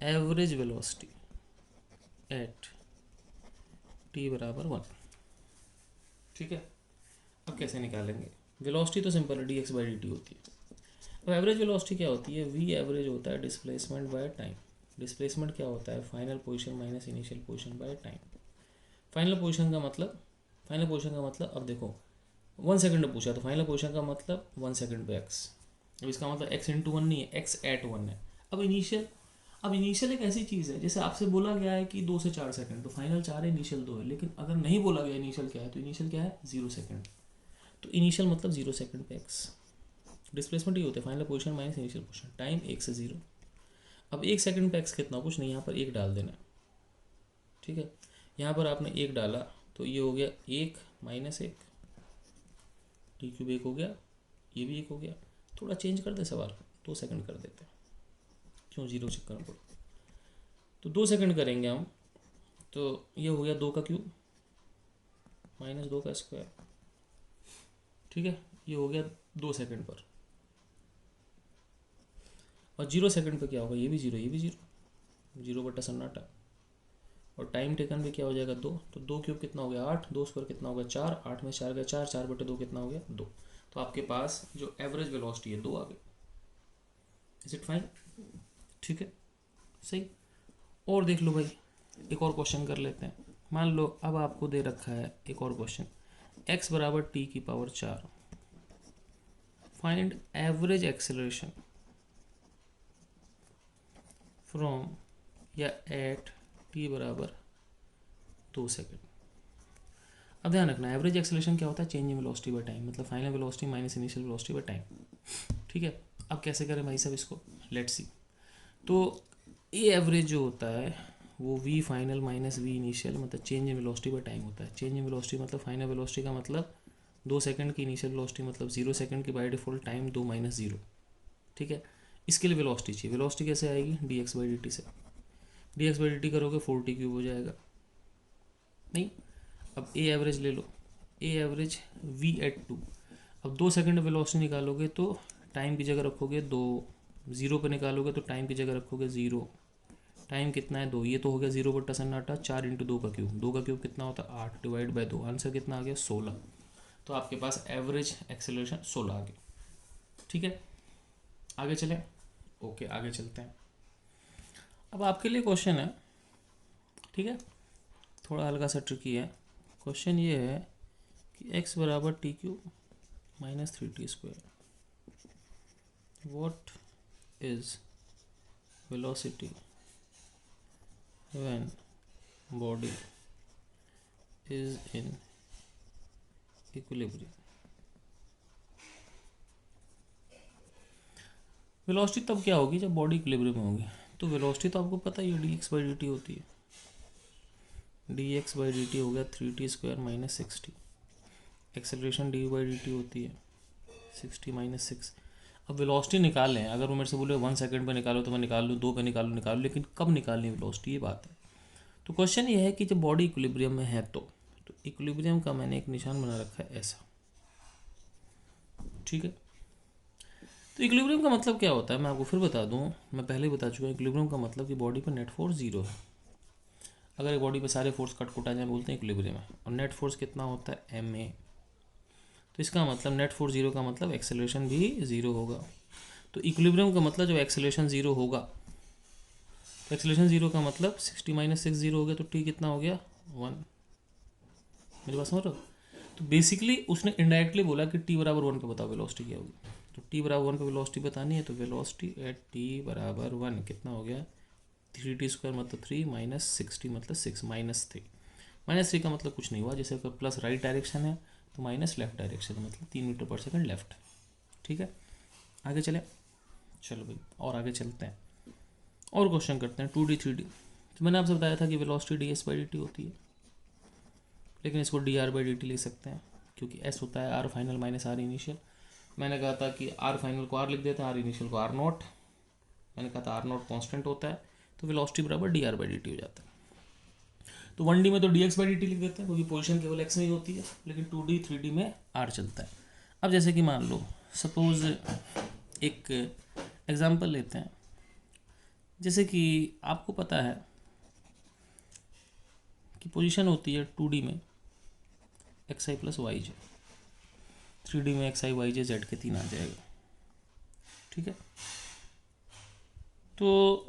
average velocity at t बराबर 1। ठीक है, अब कैसे निकालेंगे। वेलोसिटी तो सिंपल है, dx बाई डी टी होती है। अब एवरेज वेलोसिटी क्या होती है, v एवरेज होता है डिस्प्लेसमेंट बाय टाइम। डिस्प्लेसमेंट क्या होता है, final position minus initial position by time. Final position का मतलब अब देखो 1 सेकंड में पूछा, तो फाइनल पोजीशन का मतलब 1 सेकंड पे x। अब इसका मतलब x इंटू 1 नहीं है, x एट 1 है। अब इनिशियल एक ऐसी चीज़ है, जैसे आपसे बोला गया है कि 2 से 4 सेकंड, तो फाइनल 4 है, इनिशियल 2 है। लेकिन अगर नहीं बोला गया इनिशियल क्या है, तो इनिशियल क्या है, 0 सेकंड। तो इनिशियल मतलब 0 सेकंड पे x। डिस्प्लेसमेंट ही होता है final position minus initial position, time 1 से 0। अब 1 सेकंड पे x कितना, कुछ नहीं, यहाँ पर 1 डाल देना। ठीक है, यहाँ पर आपने 1 डाला तो ये हो गया 1 माइनस 1, t³ 1 हो गया, ये भी 1 हो गया। थोड़ा चेंज कर दे सवाल, 2 सेकंड कर देते हैं, क्यों 0 चेक करना पड़ो। तो 2 सेकंड करेंगे हम, तो ये हो गया 2 का क्यूब माइनस 2 का स्क्वायर। ठीक है, ये हो गया 2 सेकंड पर। और 0 सेकंड पे क्या होगा, ये भी 0, ये भी 0, 0 बटा सन्नाटा। और टाइम टेकन भी क्या हो जाएगा, 2। तो 2 क्यूब कितना हो गया 8, 2 स्क्वायर कितना होगा 4, 8 में 4 गया 4, 4 बटे 2 कितना हो गया 2। तो आपके पास जो एवरेज वेलोसिटी है 2 आ गई। Is it fine. ठीक है, सही। और देख लो भाई, एक और क्वेश्चन कर लेते हैं। मान लो अब आपको दे रखा है एक और क्वेश्चन, x बराबर टी की power 4, find average acceleration from या एट टी बराबर 2 सेकेंड। अब ध्यान रखना, एवरेज एक्सेलरेशन क्या होता है, change in velocity by time, मतलब final velocity minus initial velocity by time. ठीक है, अब कैसे करें भाई साहब इसको, लेट्स सी। तो ए एवरेज जो होता है वो v final minus v initial, मतलब change in velocity by time होता है। चेंज इन वेलोसिटी मतलब फाइनल वेलोसिटी का मतलब 2 सेकंड की, इनिशियल वेलोसिटी मतलब 0 सेकंड की, बाय डिफॉल्ट टाइम 2 माइनस 0। ठीक है, इसके लिए वेलोसिटी चाहिए। वेलोसिटी कैसे आएगी, d x by D t से। D x by D t करोगे 4t³ हो जाएगा, नहीं। अब ए एवरेज ले लो, ए एवरेज वी एट 2। अब 2 सेकंड वेलोसिटी निकालोगे तो टाइम की जगह रखोगे 2, 0 पे निकालोगे तो टाइम की जगह रखोगे 0। टाइम कितना है 2, ये तो हो गया 0 बट्टा सन्नाटा, 4 × 2 का क्यूब, 2 का क्यूब कितना होता है 8, डिवाइड बाय 2, आंसर कितना आ गया 16। तो आपके पास एवरेज एक्सेलरेशन 16 आ गया। ठीक है, आगे चलें। ओके, आगे चलते हैं। अब आपके लिए क्वेश्चन है, ठीक है, थोड़ा हल्का सा ट्रिकी है। क्वेश्चन ये है कि x बराबर t³ minus 3t², what is velocity when body is in equilibrium. Velocity तब क्या होगी जब बॉडी इक्विलिब्रियम में होगी। तो वेलोसिटी तो आपको पता ही है D x by D t होती है, D x by D t हो गया 3t² minus 6t। Acceleration D by D t होती है 60 माइनस 6। अब वेलोसिटी निकाल लें, अगर वो मेरे से बोले 1 सेकंड पे निकालो तो मैं निकाल लूँ, 2 पे निकालो, लेकिन कब निकालनी वेलोसिटी, ये बात है। तो क्वेश्चन ये है कि जब बॉडी इक्विलिब्रियम में है तो इक्विलिब्रियम का मैंने एक निशान बना रखा है ऐसा। ठीक है, तो इक्विलिब्रियम का मतलब क्या होता है मैं आपको फिर बता दूं, मैं पहले ही बता चुका हूँ। इक्विलिब्रियम का मतलब कि बॉडी पर नेट फोर्स 0 है। अगर बॉडी पे सारे फोर्स कट आ जाए बोलते हैं इक्विलिब्रियम है। और नेट फोर्स कितना होता है ma। तो इसका मतलब नेट फोर्स 0 का मतलब एक्सेलरेशन भी 0 होगा। तो इक्विलिब्रियम का मतलब जब एक्सेलरेशन 0 होगा, तो एक्सेलरेशन 0 का मतलब 60 माइनस 6 0 हो गया, तो टी कितना हो गया 1। मेरी बात समझ रहे हो। तो बेसिकली उसने इनडायरेक्टली बोला कि टी बराबर 1 पे बताओ वेलोसिटी क्या होगी। तो टी बराबर 1 पे वेलोसिटी बतानी है, तो वेलोसिटी एट टी बराबर 1 कितना हो गया 3t² मतलब 3 माइनस 60 मतलब 6 -3। -3 का मतलब कुछ नहीं हुआ, जैसे अगर प्लस राइट डायरेक्शन है तो माइनस लेफ्ट डायरेक्शन है, मतलब 3 मीटर पर सेकंड लेफ्ट। ठीक है, आगे चले। चलो भाई और आगे चलते हैं, और क्वेश्चन करते हैं 2D 3D। तो मैंने आपसे बताया था कि velocity d S by D t होती है, लेकिन इसको d are by D t लिख सकते हैं, क्योंकि एस होता है r final minus r initial. मैंने कहा था कि आर फाइनल को आर लिख देते हैं, आर इनिशियल को आर नॉट। मैंने कहा था आर नॉट कॉन्स्टेंट होता है, तो वेलोसिटी बराबर D R by D t हो जाता है। तो 1D में तो D x by D t लिख देते हैं, क्योंकि पोजीशन केवल एक्स में ही होती है, लेकिन 2D 3D में आर चलता है। अब जैसे कि मान लो सपोज एक एग्जांपल लेते हैं, जैसे कि आपको पता है कि पोजीशन होती है 2D में x i plus y J, 3D में एक्स आई वाई जे जेड के 3 आ जाएगा। ठीक है, तो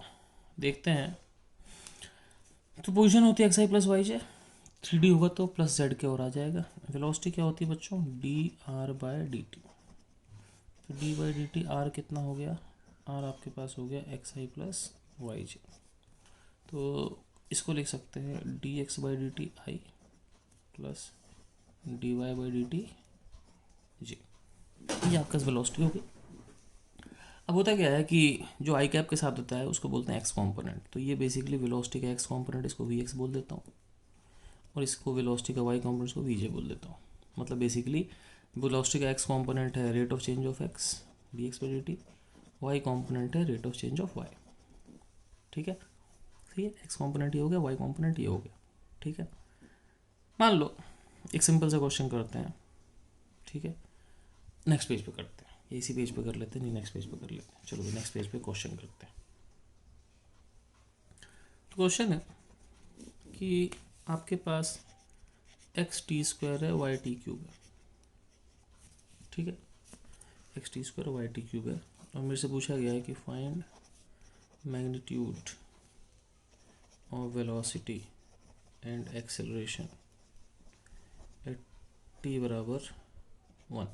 देखते हैं। तो पोजीशन होती है x i plus y J, 3D होगा तो प्लस जेड के और आ जाएगा। वेलोसिटी क्या होती है बच्चों, d r by d t. तो d by D t r कितना हो गया, आर आपके पास हो गया x i plus y j. तो इसको लिख सकते हैं d x by D t i plus d y by D t j. ये आपका वेलोसिटी होगी। अब होता क्या है कि जो आई कैप के साथ होता है उसको बोलते हैं एक्स कॉम्पोनेंट। तो ये बेसिकली वेलोसिटी का एक्स कॉम्पोनेंट, इसको वी एक्स बोल देता हूँ, और इसको वेलोसिटी का वाई कॉम्पोनेंट को वी जे बोल देता हूँ। मतलब बेसिकली वेलोसिटी का एक्स कॉम्पोनेंट है rate of change of x d x by D t, y component है rate of change of y. ठीक है, सही है, एक्स कॉम्पोनेंट ये हो गया, वाई कॉम्पोनेंट ये हो गया। ठीक है, मान लो एक सिंपल सा क्वेश्चन करते हैं। ठीक है, नेक्स्ट पेज पे करते हैं, इसी पेज पे कर लेते हैं, नहीं नेक्स्ट पेज पे कर लेते हैं। चलो नेक्स्ट पेज पे क्वेश्चन करते हैं। तो क्वेश्चन है कि आपके पास x t² है y t³ है। ठीक है, x t² y t³ है, और मेरे से पूछा गया है कि find magnitude of velocity and acceleration at T बराबर 1।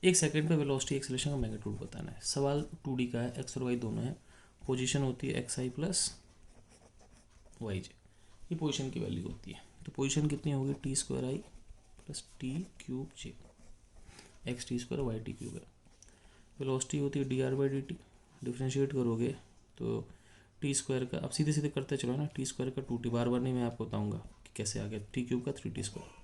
1 सेकेंड पे वेलोसिटी एक्सेलरेशन का मैग्नीट्यूड बताना है। सवाल 2D का है, एक्स और वाई दोनों है। पोजीशन होती है एक्स आई प्लस वाई जे, ये पोजीशन की वैल्यू होती है। तो पोजीशन कितनी होगी, t square i plus t cube j, x t square y t cube है। वेलोसिटी होती है d are by D t, differentiate करोगे तो टी स्क्वायर का, अब सीधे सीधे करते चलो ना, टी स्क्वायर का 2t, बार बार नहीं मैं आपको बताऊंगा कि कैसे आ गया, टी क्यूब का 3t स्क्वायर।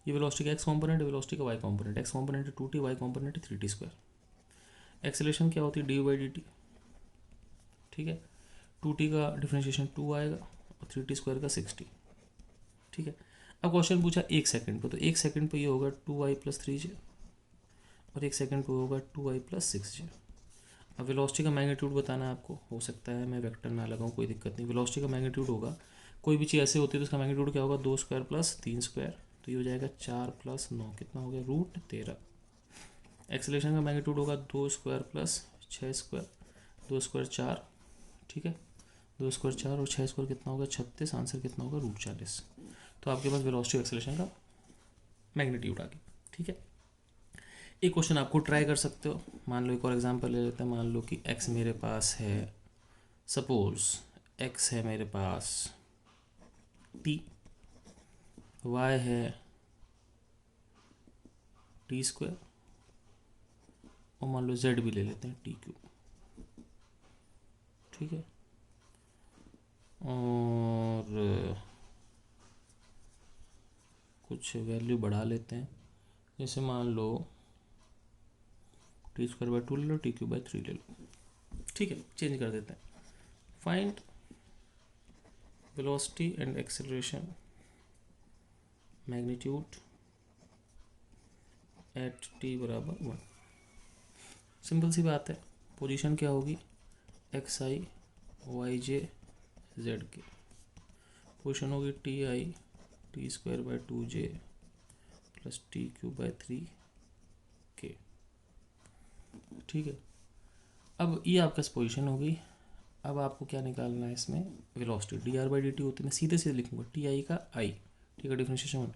ये वेलोसिटी का एक्स कॉम्पोनेंट है, वेलोसिटी का वाई कॉम्पोनेंट, एक्स कॉम्पोनेंट है 2t, वाई कॉम्पोनेंट है 3t स्क्वायर। एक्सेलरेशन क्या होती है, डी बाई डी टी, ठीक है। 2t का डिफ्रेंशिएशन 2 आएगा और 3t स्क्वायर का 6t, ठीक है। अब क्वेश्चन पूछा 1 सेकेंड पे, तो 1 सेकेंड पे ये होगा 2i प्लस 3j और 1 सेकेंड पे होगा 2i प्लस 6j। अब वेलोसिटी का मैग्नीट्यूड बताना है आपको, हो सकता है मैं वेक्टर ना लगाऊं, कोई दिक्कत नहीं। वेलोसिटी का मैग्नीट्यूड होगा, कोई भी चीज़ ऐसे होती है तो उसका मैग्नीट्यूड क्या होगा, 2 स्क्वायर प्लस 3 स्क्वायर, तो ये हो जाएगा 4 प्लस 9, कितना हो गया, √13। एक्सेलरेशन का मैग्नीट्यूड होगा 2 स्क्वायर प्लस 6 स्क्वायर, 2 स्क्वायर 4, ठीक है, 2 स्क्वायर 4 और 6 स्क्वायर कितना होगा 36, आंसर कितना होगा √40। तो आपके पास वेलोसिटी एक्सेलरेशन का मैग्नीट्यूड आ गया, ठीक है। एक क्वेश्चन आपको ट्राई कर सकते हो, मान लो एक और एग्जांपल ले लेते हैं। मान लो कि x मेरे पास है, सपोज x है मेरे पास t, y है t स्क्वायर और मान लो z भी ले लेते हैं t क्यूब, ठीक है। और कुछ वैल्यू बढ़ा लेते हैं, जैसे मान लो टी स्क्वायर बाई 2 ले लो, टी क्यूब बाई 3 ले लो, ठीक है, चेंज कर देते हैं। Find velocity and acceleration magnitude at T बराबर 1। सिंपल सी बात है, पोजीशन क्या होगी, एक्स आई वाई जे जेड के, पोजीशन होगी T I T square by 2j plus t cube by 3k, ठीक है। अब ये आपका पोजीशन होगी। अब आपको क्या निकालना है इसमें, velocity D R by D t होती है, मैं सीधे सीधे लिखूंगा टी आई का आई, ठीक है, डिफरेंशिएशन 1,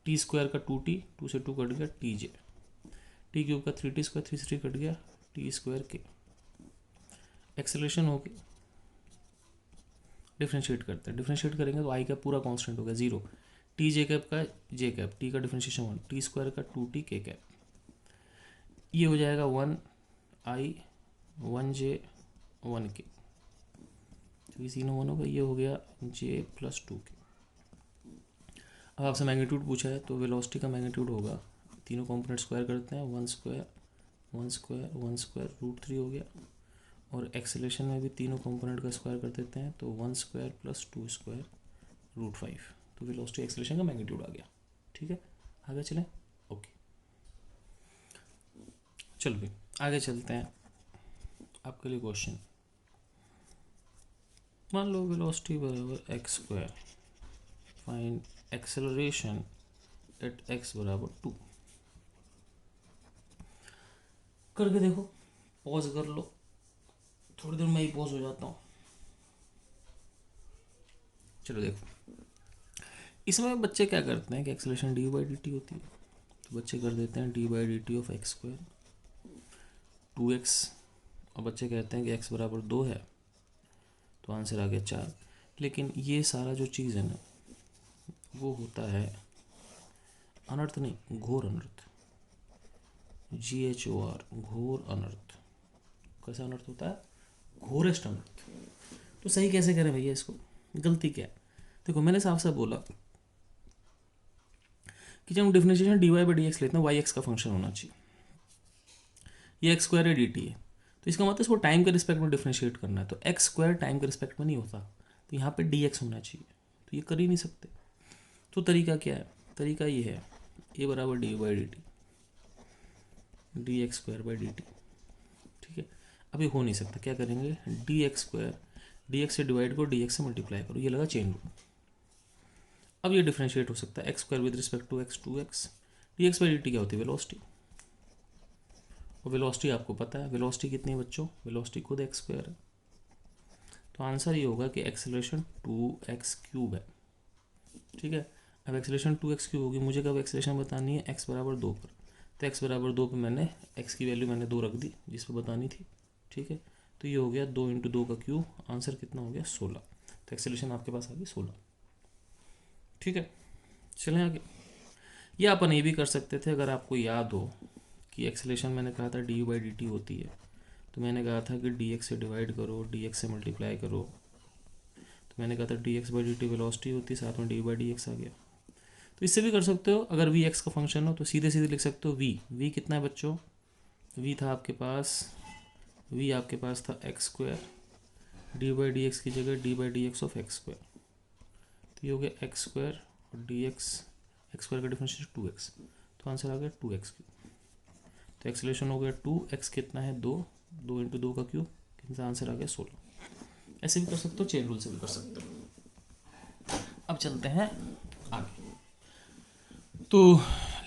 टी स्क्वायर का 2t, 2 से 2 कट गया टी जे, टी क्यूब का 3t स्क्वायर, 3 से 3 कट गया टी स्क्वायर के। एक्सेलरेशन होगी, डिफरेंशिएट करते हैं, डिफरेंशिएट करेंगे तो आई का पूरा कांस्टेंट होगा 0, टी जे कैप का जे कैप, टी का डिफरेंशिएशन 1, टी स्क्वायर का 2t के कैप, ये हो जाएगा 1i 1j 1k, तो ये तीनों 1 होगा, ये हो गया j प्लस 2k। अब आपसे मैग्नीट्यूड पूछा है तो वेलोसिटी का मैग्नीट्यूड होगा, तीनों कॉम्पोनेंट स्क्वायर करते हैं, 1 स्क्वायर 1 स्क्वायर 1 स्क्वायर √3 हो गया, और एक्सेलरेशन में भी तीनों कंपोनेंट का स्क्वायर कर देते हैं तो 1 स्क्वायर प्लस 2 स्क्वायर √5, तो वेलोसिटी एक्सेलरेशन का मैग्नीट्यूड आ गया, ठीक है। आगे चलें, ओके, चलो भाई आगे चलते हैं। आपके लिए क्वेश्चन, मान लो वेलोसिटी बराबर x square, find acceleration at x बराबर 2। करके देखो, पॉज कर लो, थोड़ी देर में ही पॉज हो जाता हूँ। चलो देखो, इसमें बच्चे क्या करते हैं कि acceleration D by D t होती है, तो बच्चे कर देते हैं D by D t of x square 2x, और बच्चे कहते हैं कि x बराबर 2 है, तो आंसर आ गया 4। लेकिन ये सारा जो चीज़ है ना, वो होता है अनर्थ नहीं, घोर अनर्थ, GHOR, घोर अनर्थ। कैसा अनर्थ होता है, घोरेस्ट अनर्थ। तो सही कैसे करें भैया इसको, गलती क्या है, देखो मैंने साफ साफ बोला कि जब हम differentiation d y by D x लेते हैं, वाई एक्स का फंक्शन होना चाहिए, ये एक्स स्क्वायर है डी टी है, तो इसका मतलब इसको टाइम के रिस्पेक्ट में डिफरेंशिएट करना है, तो एक्स स्क्वायर टाइम के रिस्पेक्ट में नहीं होता, तो यहाँ पे डी एक्स होना चाहिए, तो ये कर ही नहीं सकते। तो तरीका क्या है, तरीका ये है, ए बराबर D by D T, D x square by D T, ठीक है। अब ये हो नहीं सकता, क्या करेंगे, D x square, D x से डिवाइड करो, डी एक्स से मल्टीप्लाई करो, ये लगा चेन रूल। अब ये डिफरेंशिएट हो सकता है x square with respect to x 2x, d x by D t क्या होती है, वेलोसिटी, और वेलोसिटी आपको पता है, वेलोसिटी कितनी है बच्चों, वेलोसिटी खुद एक्स स्क्वायर है, तो आंसर ये होगा कि एक्सेलरेशन 2x³ है। ठीक है, अब एक्सेलरेशन 2x³ होगी, मुझे कब एक्सेलरेशन बतानी है, x बराबर 2 पर। तो x बराबर 2 पर मैंने x की वैल्यू मैंने 2 रख दी जिस पर बतानी थी। ठीक है, तो ये हो गया 2 × 2 का क्यूब, आंसर कितना हो गया 16। तो एक्सेलरेशन आपके पास आ गई 16। ठीक है, चलें आगे। या अपन ये भी कर सकते थे, अगर आपको याद हो कि एक्सेलरेशन मैंने कहा था du/dt होती है, तो मैंने कहा था कि dx से डिवाइड करो, dx से मल्टीप्लाई करो। तो मैंने कहा था dx/dt वेलोसिटी होती है, साथ में d/dx आ गया। तो इससे भी कर सकते हो, अगर v x का फंक्शन हो तो सीधे सीधे लिख सकते हो v कितना है बच्चों, v था आपके पास, v आपके पास था x², d/dx की जगह d/dx ऑफ x²। तो ये हो गया x² और dx, x² का डिफरेंशियल 2x, तो आंसर आ गया 2x³। तो एक्सेलरेशन हो गया 2x कितना है 2, 2 × 2 का क्यूब, कितना आंसर आ गया 16। ऐसे भी कर सकते हो, चेन रूल से भी कर सकते हो। अब चलते हैं आगे। तो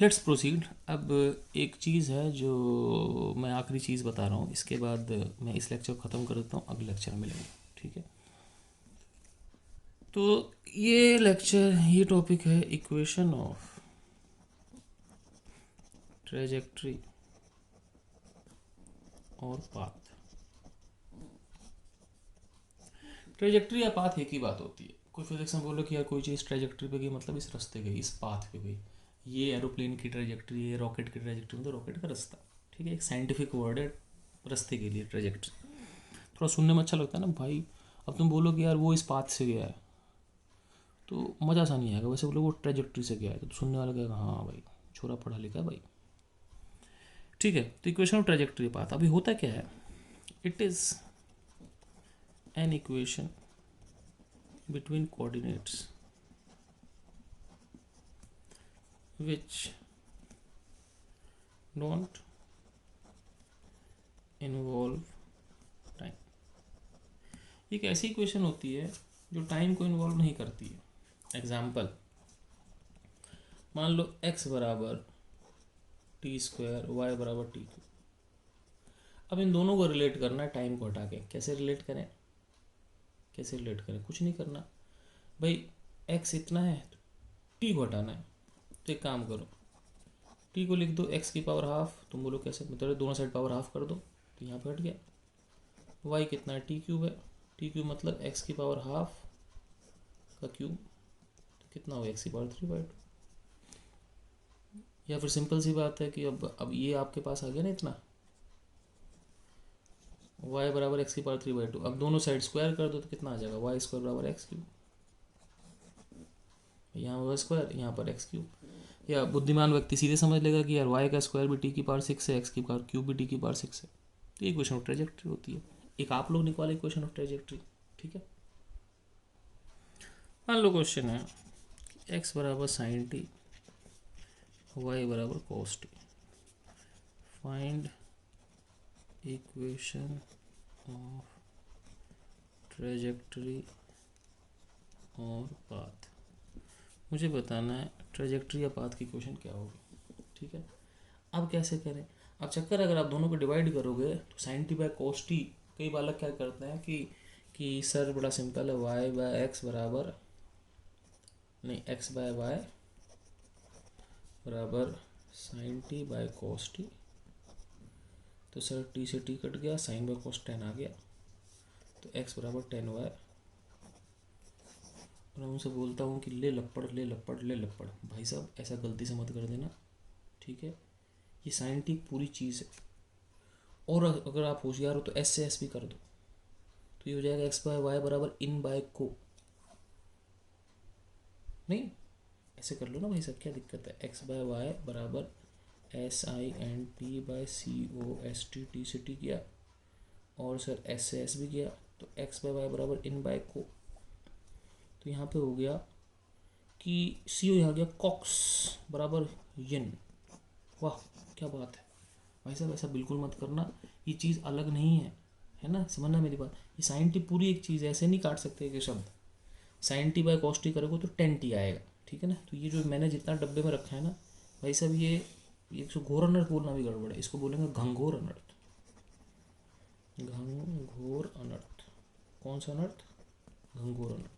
लेट्स प्रोसीड। अब एक चीज़ है जो मैं आखिरी चीज़ बता रहा हूँ, इसके बाद मैं इस लेक्चर को ख़त्म कर देता हूँ, अगले लेक्चर में मिलेंगे। ठीक है, तो ये लेक्चर, ये टॉपिक है इक्वेशन ऑफ ट्रेजेक्ट्री और पाथ। ट्रेजेक्ट्री या पाथ एक ही बात होती है। कोई फिजिक्स में बोलो कि यार कोई चीज़ ट्रेजेक्ट्री पे गई मतलब इस रास्ते गई, इस पाथ पे गई। ये एरोप्लेन की ट्रेजेक्ट्री है, रॉकेट की ट्रेजेक्ट्री, मतलब रॉकेट का रास्ता। ठीक है, एक साइंटिफिक वर्ड है रास्ते के लिए ट्रेजेक्ट्री। थोड़ा सुनने में अच्छा लगता है ना भाई। अब तुम बोलो कि यार वो इस पाथ से गया है तो मज़ा सा नहीं आएगा। वैसे बोलो वो ट्रेजेक्ट्री से गया है तो सुनने वाला कहेगा हाँ भाई छोरा पढ़ा लिखा है भाई। ठीक है, तो इक्वेशन ऑफ ट्रेजेक्ट्री पाथ अभी होता क्या है, it is an equation between coordinates which don't involve time। एक ऐसी इक्वेशन होती है जो टाइम को इन्वॉल्व नहीं करती है। एग्जाम्पल, मान लो x बराबर t², y बराबर t³। अब इन दोनों को रिलेट करना है टाइम को हटा के। कैसे रिलेट करें, कैसे रिलेट करें, कुछ नहीं करना भाई। x इतना है तो t को हटाना है। तो एक काम करो, t को लिख दो x की पावर हाफ। तुम बोलो कैसे, मतलब दोनों साइड पावर हाफ कर दो तो यहाँ पे हट गया। y कितना है t³ है, t³ मतलब x की पावर हाफ का क्यूब, तो कितना हो x की पावर 3/2। या फिर सिंपल सी बात है कि अब ये आपके पास आ गया ना इतना, y बराबर x की पावर 3/2। अब दोनों साइड स्क्वायर कर दो तो कितना आ जाएगा, y² बराबर x³। यहाँ y², यहाँ पर x³। या बुद्धिमान व्यक्ति सीधे समझ लेगा कि यार y का स्क्वायर भी t की पावर 6 है, x की पावर क्यूब भी t की पावर 6 है। तो ये इक्वेशन ऑफ ट्रेजेक्ट्री होती है। एक आप लोग निकाले इक्वेशन ऑफ ट्रेजेक्ट्री। ठीक है, मान लो क्वेश्चन है x बराबर sin t, y बराबर cos t, find equation of trajectory और पाथ। मुझे बताना है ट्रेजेक्ट्री या पाथ की इक्वेशन क्या होगी। ठीक है, अब कैसे करें। अब चक्कर, अगर आप दोनों को डिवाइड करोगे तो sin t by cos t, कई बालक क्या करते हैं कि सर बड़ा सिंपल है, y/x बराबर नहीं, x/y बराबर sin t by cos t। तो सर t से t कट गया, sin बाय cos tan आ गया, तो x बराबर tan y। और मैं उनसे बोलता हूँ कि ले लपड़ ले लपड़ ले लपड़। भाई साहब ऐसा गलती से मत कर देना। ठीक है, ये sin t एक पूरी चीज़ है, और अगर आप होशियार हो तो s से s भी कर दो, तो ये हो जाएगा x/y बराबर इन बाय को। नहीं, ऐसे कर लो ना भाई साहब, क्या दिक्कत है। x/y बराबर SINT/COST, t से t किया और सर s से s भी किया, तो x/y बराबर इन बाय को। तो यहाँ पे हो गया कि CO यहाँ गया कॉक्स बराबर यन। वाह क्या बात है भाई साहब, ऐसा बिल्कुल मत करना, ये चीज़ अलग नहीं है ना, समझना मेरी बात। ये साइन टी पूरी एक चीज़ है, ऐसे नहीं काट सकते कि शब्द। Sine t by cos t करोगे तो 10t आएगा। ठीक है ना, तो ये जो मैंने जितना डब्बे में रखा है ना भाई साहब, ये इसको घोर अनर्थ बोलना भी गड़बड़ है, इसको बोलेंगे घंघोर अनर्थ, घंघोर अनर्थ। कौन सा अनर्थ? घंघोर अनर्थ।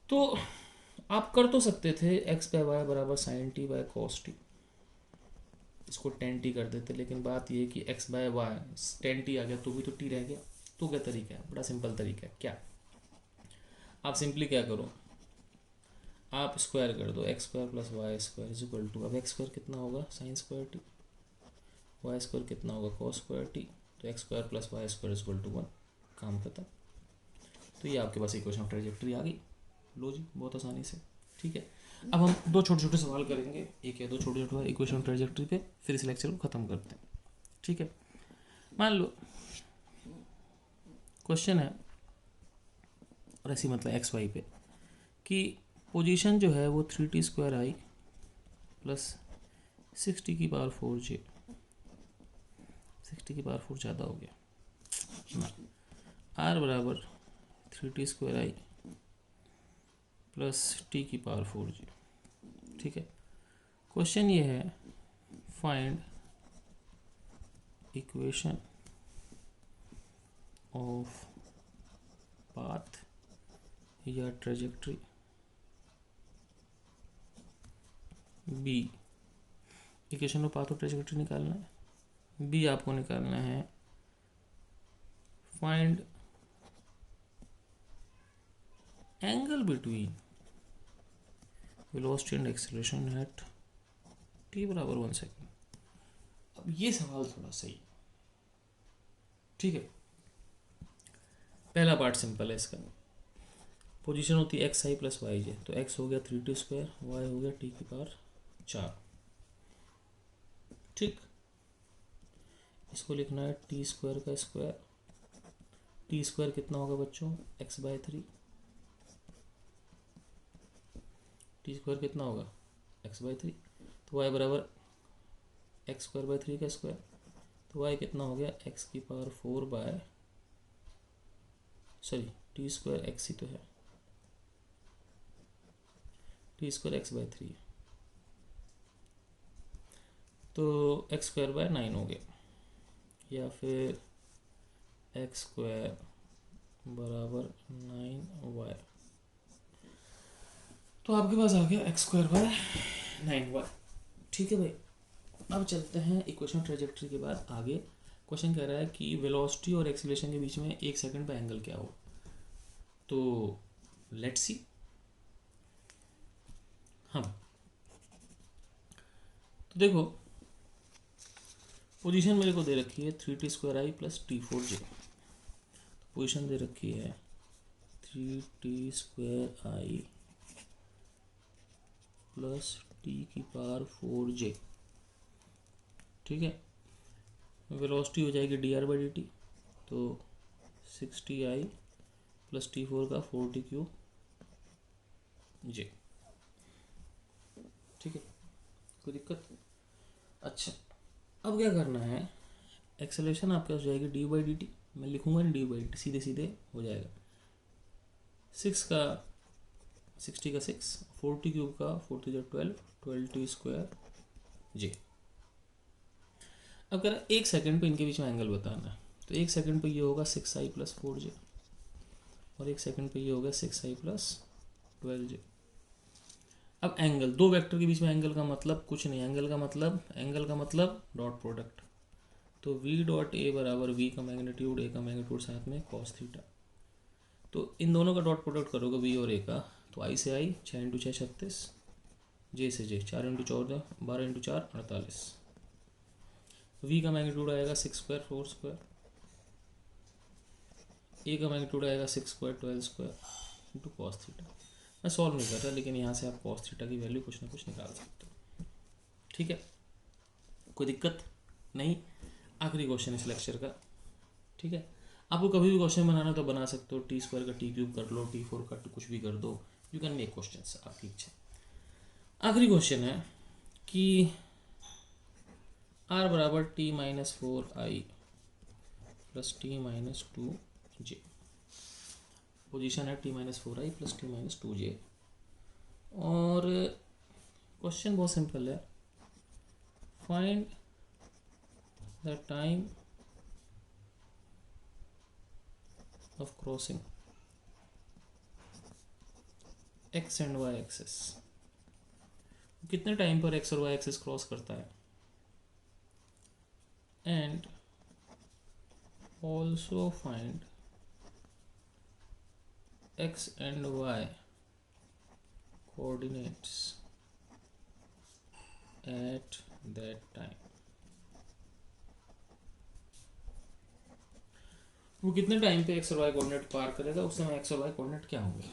तो आप कर तो सकते थे एक्स बाय वाई बराबर sine t by cos t, इसको टेन टी कर देते, लेकिन बात ये है कि x by y tan t आ गया तो भी तो टी रह गया। तो क्या तरीका है? बड़ा सिंपल तरीका है। क्या आप सिंपली क्या करो, आप स्क्वायर कर दो, x square plus y square is equal to, अब एक्स स्क्वायर कितना होगा? Sine square t, y square कितना होगा? कॉस स्क्वायर टी, तो x square plus y square is equal to 1, काम खत्म। तो ये आपके पास इक्वेशन ऑफ ट्रेजेक्टरी आ गई। लो जी, बहुत आसानी से। ठीक है, अब हम दो छोटे छोटे सवाल करेंगे, एक या दो छोटे छोटे इक्वेशन ऑफ ट्रेजेक्टरी पे, फिर इस लेक्चर को ख़त्म करते हैं। ठीक है, मान लो क्वेश्चन है, और ऐसी मतलब एक्स वाई पे, कि पोजीशन जो है वो 3t square i plus 6t की पावर 4j, 6t की पावर 4 ज़्यादा हो गया ना, आर बराबर 3t square i plus t की पावर 4j। ठीक है, क्वेश्चन ये है, फाइंड इक्वेशन ऑफ पाथ या trajectory B. Equation of path और ट्रेजेक्टरी निकालना है। बी आपको निकालना है find angle between velocity and acceleration at T बराबर 1 सेकेंड। अब ये सवाल थोड़ा सही, ठीक है। पहला पार्ट सिंपल है इसका, पोजीशन होती है x i plus y j, तो एक्स हो गया 3t स्क्वायर, वाई हो गया टी की पावर 4। ठीक, इसको लिखना है टी स्क्वायर का स्क्वायर, टी स्क्वायर कितना होगा बच्चों? एक्स बाय 3, टी स्क्वायर कितना होगा? एक्स बाय 3, तो वाई बराबर एक्स स्क्वायर बाय 3 का स्क्वायर, तो वाई कितना हो गया? एक्स की power 4 by, sorry t square x ही तो है, टी स्क्वायर एक्स बाय 3, तो एक्स स्क्वायर बाय 9 हो गया, या फिर एक्स स्क्वायर बराबर 9y, तो आपके पास आ गया एक्स स्क्वायर बाय 9y। ठीक है भाई, अब चलते हैं इक्वेशन ट्रेजेक्टरी के बाद आगे। क्वेश्चन कह रहा है कि वेलोसिटी और एक्सीलरेशन के बीच में 1 सेकंड पे एंगल क्या हो, तो लेट्स सी। हाँ, तो देखो पोजीशन मेरे को दे रखी है 3t square i plus t4j, position दे रखी है 3t square i plus t की पावर 4j। ठीक है, वेलोसिटी हो जाएगी D R by D t, तो 6ti प्लस t4 का 4t³ j। ठीक है, कोई दिक्कत? अच्छा, अब क्या करना है, एक्सेलरेशन आपके पास जाएगी डी बाई डी टी, मैं लिखूंगा नहीं डी बाई डी टी, सीधे सीधे हो जाएगा 6 का 60 का 6, 4t³ का 4 12, 12t स्क्वायर j। अब कह रहा है 1 सेकंड पे इनके बीच में एंगल बताना है, तो 1 सेकंड पे ये होगा 6i प्लस 4j, और 1 सेकंड पे ये होगा 6i प्लस 12j। अब एंगल, दो वेक्टर के बीच में एंगल का मतलब कुछ नहीं, एंगल का मतलब डॉट प्रोडक्ट, तो v डॉट ए बराबर v का मैग्नीट्यूड, ए का मैग्नीट्यूड साथ में cos थीटा, तो इन दोनों का डॉट प्रोडक्ट करोगे v और a का, तो i से i 6 × 6 36, j से j 4 × 14 12 × 4 48, v का मैग्नीट्यूड आएगा 6 स्क्वायर 4 स्क्वायर, ए का मैग्नीट्यूड आएगा 6 square 12 square into cos theta. मैं सॉल्व नहीं कर रहा, लेकिन यहाँ से आप कॉस थीटा की वैल्यू कुछ ना कुछ निकाल सकते हो। ठीक है, कोई दिक्कत नहीं। आखिरी क्वेश्चन इस लेक्चर का। ठीक है, आपको कभी भी क्वेश्चन बनाना तो बना सकते हो, टी स्क्वायर का t³ कर लो, t4 का कुछ भी कर दो, यू कैन मेक क्वेश्चन, आपकी इच्छा। आखिरी क्वेश्चन है कि r बराबर t-4i प्लस t-2j, पोजीशन है t-4i प्लस t-2j, और क्वेश्चन बहुत सिंपल है, find the time of crossing x and y axis, कितने टाइम पर एक्स और वाई एक्सिस क्रॉस करता है, and also find x and y coordinates at that time. वो कितने टाइम पे एक्स और वाई कोऑर्डिनेट पार करेगा, उस समय एक्स और वाई कोऑर्डिनेट क्या होंगे।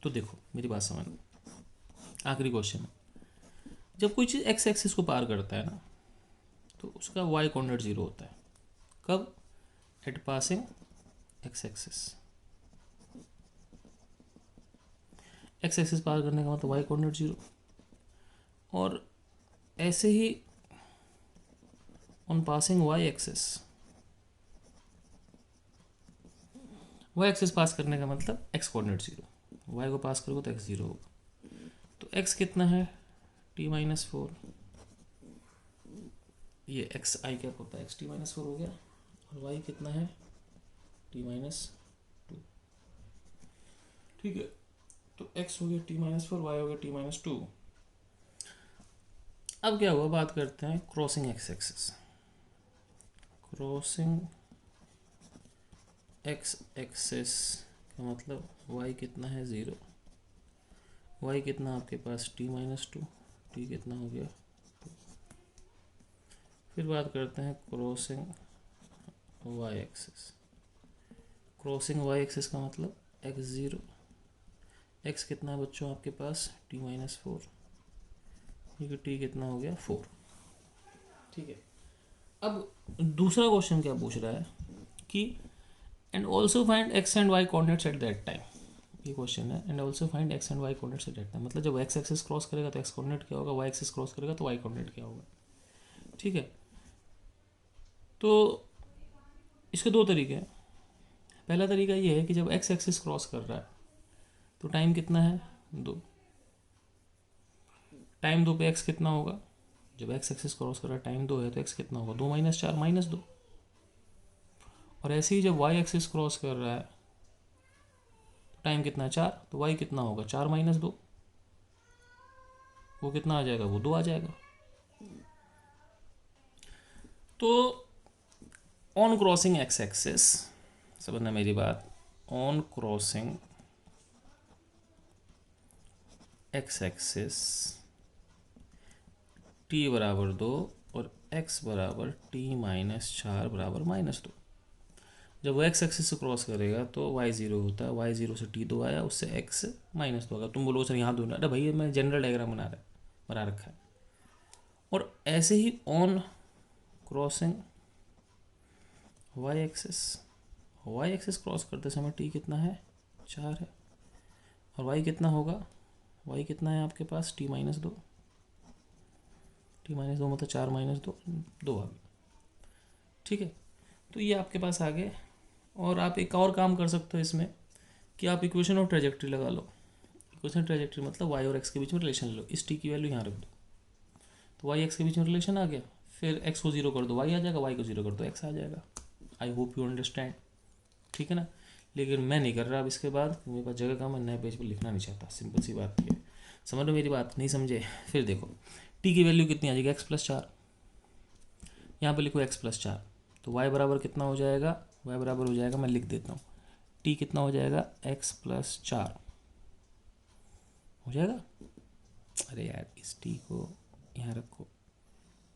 तो देखो मेरी बात समझ, आखिरी क्वेश्चन है, जब कोई चीज़ एक्स एक्सिस को पार करता है ना, तो उसका वाई कोऑर्डिनेट जीरो होता है। कब? At passing x axis. X axis पार करने का मतलब वाई कोऑर्डिनेट जीरो। और ऐसे ही on passing y axis, y axis pass करने का मतलब एक्स कोऑर्डिनेट जीरो, वाई को पास करोगे तो एक्स जीरो होगा। तो एक्स कितना है, t-4, ये एक्स आई क्या होता है, एक्स t-4 हो गया, और वाई कितना है t-2। ठीक है, तो x हो गया t-4, वाई हो गया t-2। अब क्या हुआ, बात करते हैं crossing x axis. Crossing x axis का मतलब y कितना है 0, y कितना आपके पास t-2, t कितना हो गया 2। फिर बात करते हैं crossing y axis. Crossing y axis का मतलब x0, x कितना है बच्चों आपके पास t-4, ठीक है, t कितना हो गया 4। ठीक है, अब दूसरा क्वेश्चन क्या पूछ रहा है कि and also find x and y coordinates at that time. ये क्वेश्चन है, and also find x and y coordinates at that time, मतलब जब एक्स एक्सिस क्रॉस करेगा तो एक्स कोऑर्डिनेट क्या होगा, वाई एक्सिस क्रॉस करेगा तो वाई कोऑर्डिनेट क्या होगा। ठीक है, तो इसके दो तरीके हैं। पहला तरीका ये है कि जब एक्स एक्सिस क्रॉस कर रहा है तो टाइम कितना है 2, टाइम 2 पे एक्स कितना होगा, जब एक्स एक्सिस क्रॉस कर रहा है टाइम 2 है तो एक्स कितना होगा 2 - 4 -2। और ऐसे ही जब वाई एक्सिस क्रॉस कर रहा है टाइम कितना है 4, तो वाई कितना होगा 4 - 2, वो कितना आ जाएगा, वो 2 आ जाएगा। तो ऑन क्रॉसिंग एक्स एक्सिस, समझना मेरी बात, on crossing x axis t बराबर 2 और x बराबर t-4 बराबर -2। जब वो एक्स एक्सिस से क्रॉस करेगा तो y 0 होता है, y 0 से t 2 आया, उससे x -2 आएगा। तुम बोलो सर यहाँ दो, अरे भैया मैं जनरल डायग्राम बना रखा है। और ऐसे ही on crossing y axis cross करते समय t कितना है 4 है, और y कितना होगा, y कितना है आपके पास t-2, t-2 मतलब 4 - 2, 2 आ गया। ठीक है, तो ये आपके पास आ गए। और आप एक और काम कर सकते हो इसमें कि आप इक्वेशन ऑफ ट्रेजेक्ट्री लगा लो। इक्वेशन ट्रेजेक्ट्री मतलब वाई और एक्स के बीच में रिलेशन लो, इस टी की वैल्यू यहाँ रख दो, तो वाई एक्स के बीच में रिलेशन आ गया। फिर एक्स को 0 कर दो वाई आ जाएगा, वाई को 0 कर दो एक्स आ जाएगा। आई होप यू अंडरस्टैंड, ठीक है ना। लेकिन मैं नहीं कर रहा अब इसके बाद, मेरे पास जगह कम है, नए पेज पर लिखना नहीं चाहता, सिंपल सी बात है। समझ लो मेरी बात, नहीं समझे फिर देखो टी की वैल्यू कितनी आ जाएगी x+4, यहाँ पर लिखो x+4, तो y बराबर कितना हो जाएगा, y बराबर हो जाएगा, मैं लिख देता हूँ, t कितना हो जाएगा x+4 हो जाएगा। अरे यार इस t को यहाँ रखो,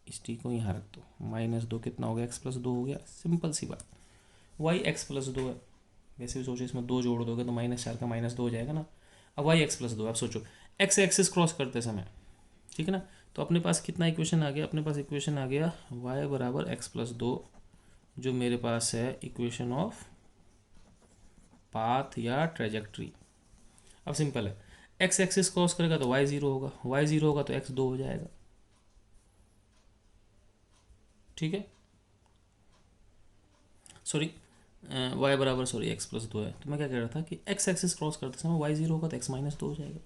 इस t को यहाँ रख दो, -2 कितना हो गया x+2 हो गया, सिंपल सी बात। y x+2 है, वैसे भी सोचो इसमें 2 जोड़ दोगे तो -4 का -2 हो जाएगा ना। अब y x+2, अब सोचो x एक्सिस क्रॉस करते समय, ठीक है ना। तो अपने पास कितना इक्वेशन आ गया, अपने पास इक्वेशन आ गया y बराबर x+2, जो मेरे पास है इक्वेशन ऑफ पाथ या ट्रेजेक्ट्री। अब सिंपल है, एक्स एक्सिस क्रॉस करेगा तो y 0 होगा, y 0 होगा तो x 2 हो जाएगा। ठीक है, सॉरी y बराबर x+2 है, तो मैं क्या कह रहा था कि x एक्सिस क्रॉस करते समय y 0 होगा तो x -2 हो जाएगा।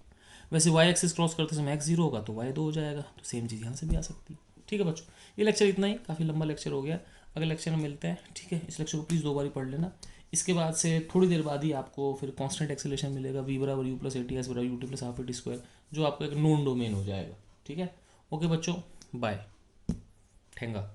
वैसे y एक्सिस क्रॉस करते समय x 0 होगा तो y 2 हो जाएगा। तो सेम चीज़ यहाँ से भी आ सकती है। ठीक है बच्चों, ये लेक्चर इतना ही, काफ़ी लंबा लेक्चर हो गया, अगले लेक्चर में मिलते हैं। ठीक है, इस लेक्चर को प्लीज़ 2 बार ही पढ़ लेना, इसके बाद से थोड़ी देर बाद ही आपको फिर कांस्टेंट एक्सेलरेशन मिलेगा, v बराबर u plus a t s बराबर u t plus half a t square, जो आपका एक नोन डोमेन हो जाएगा। ठीक है, ओके बच्चों, बाय, ठेंगा।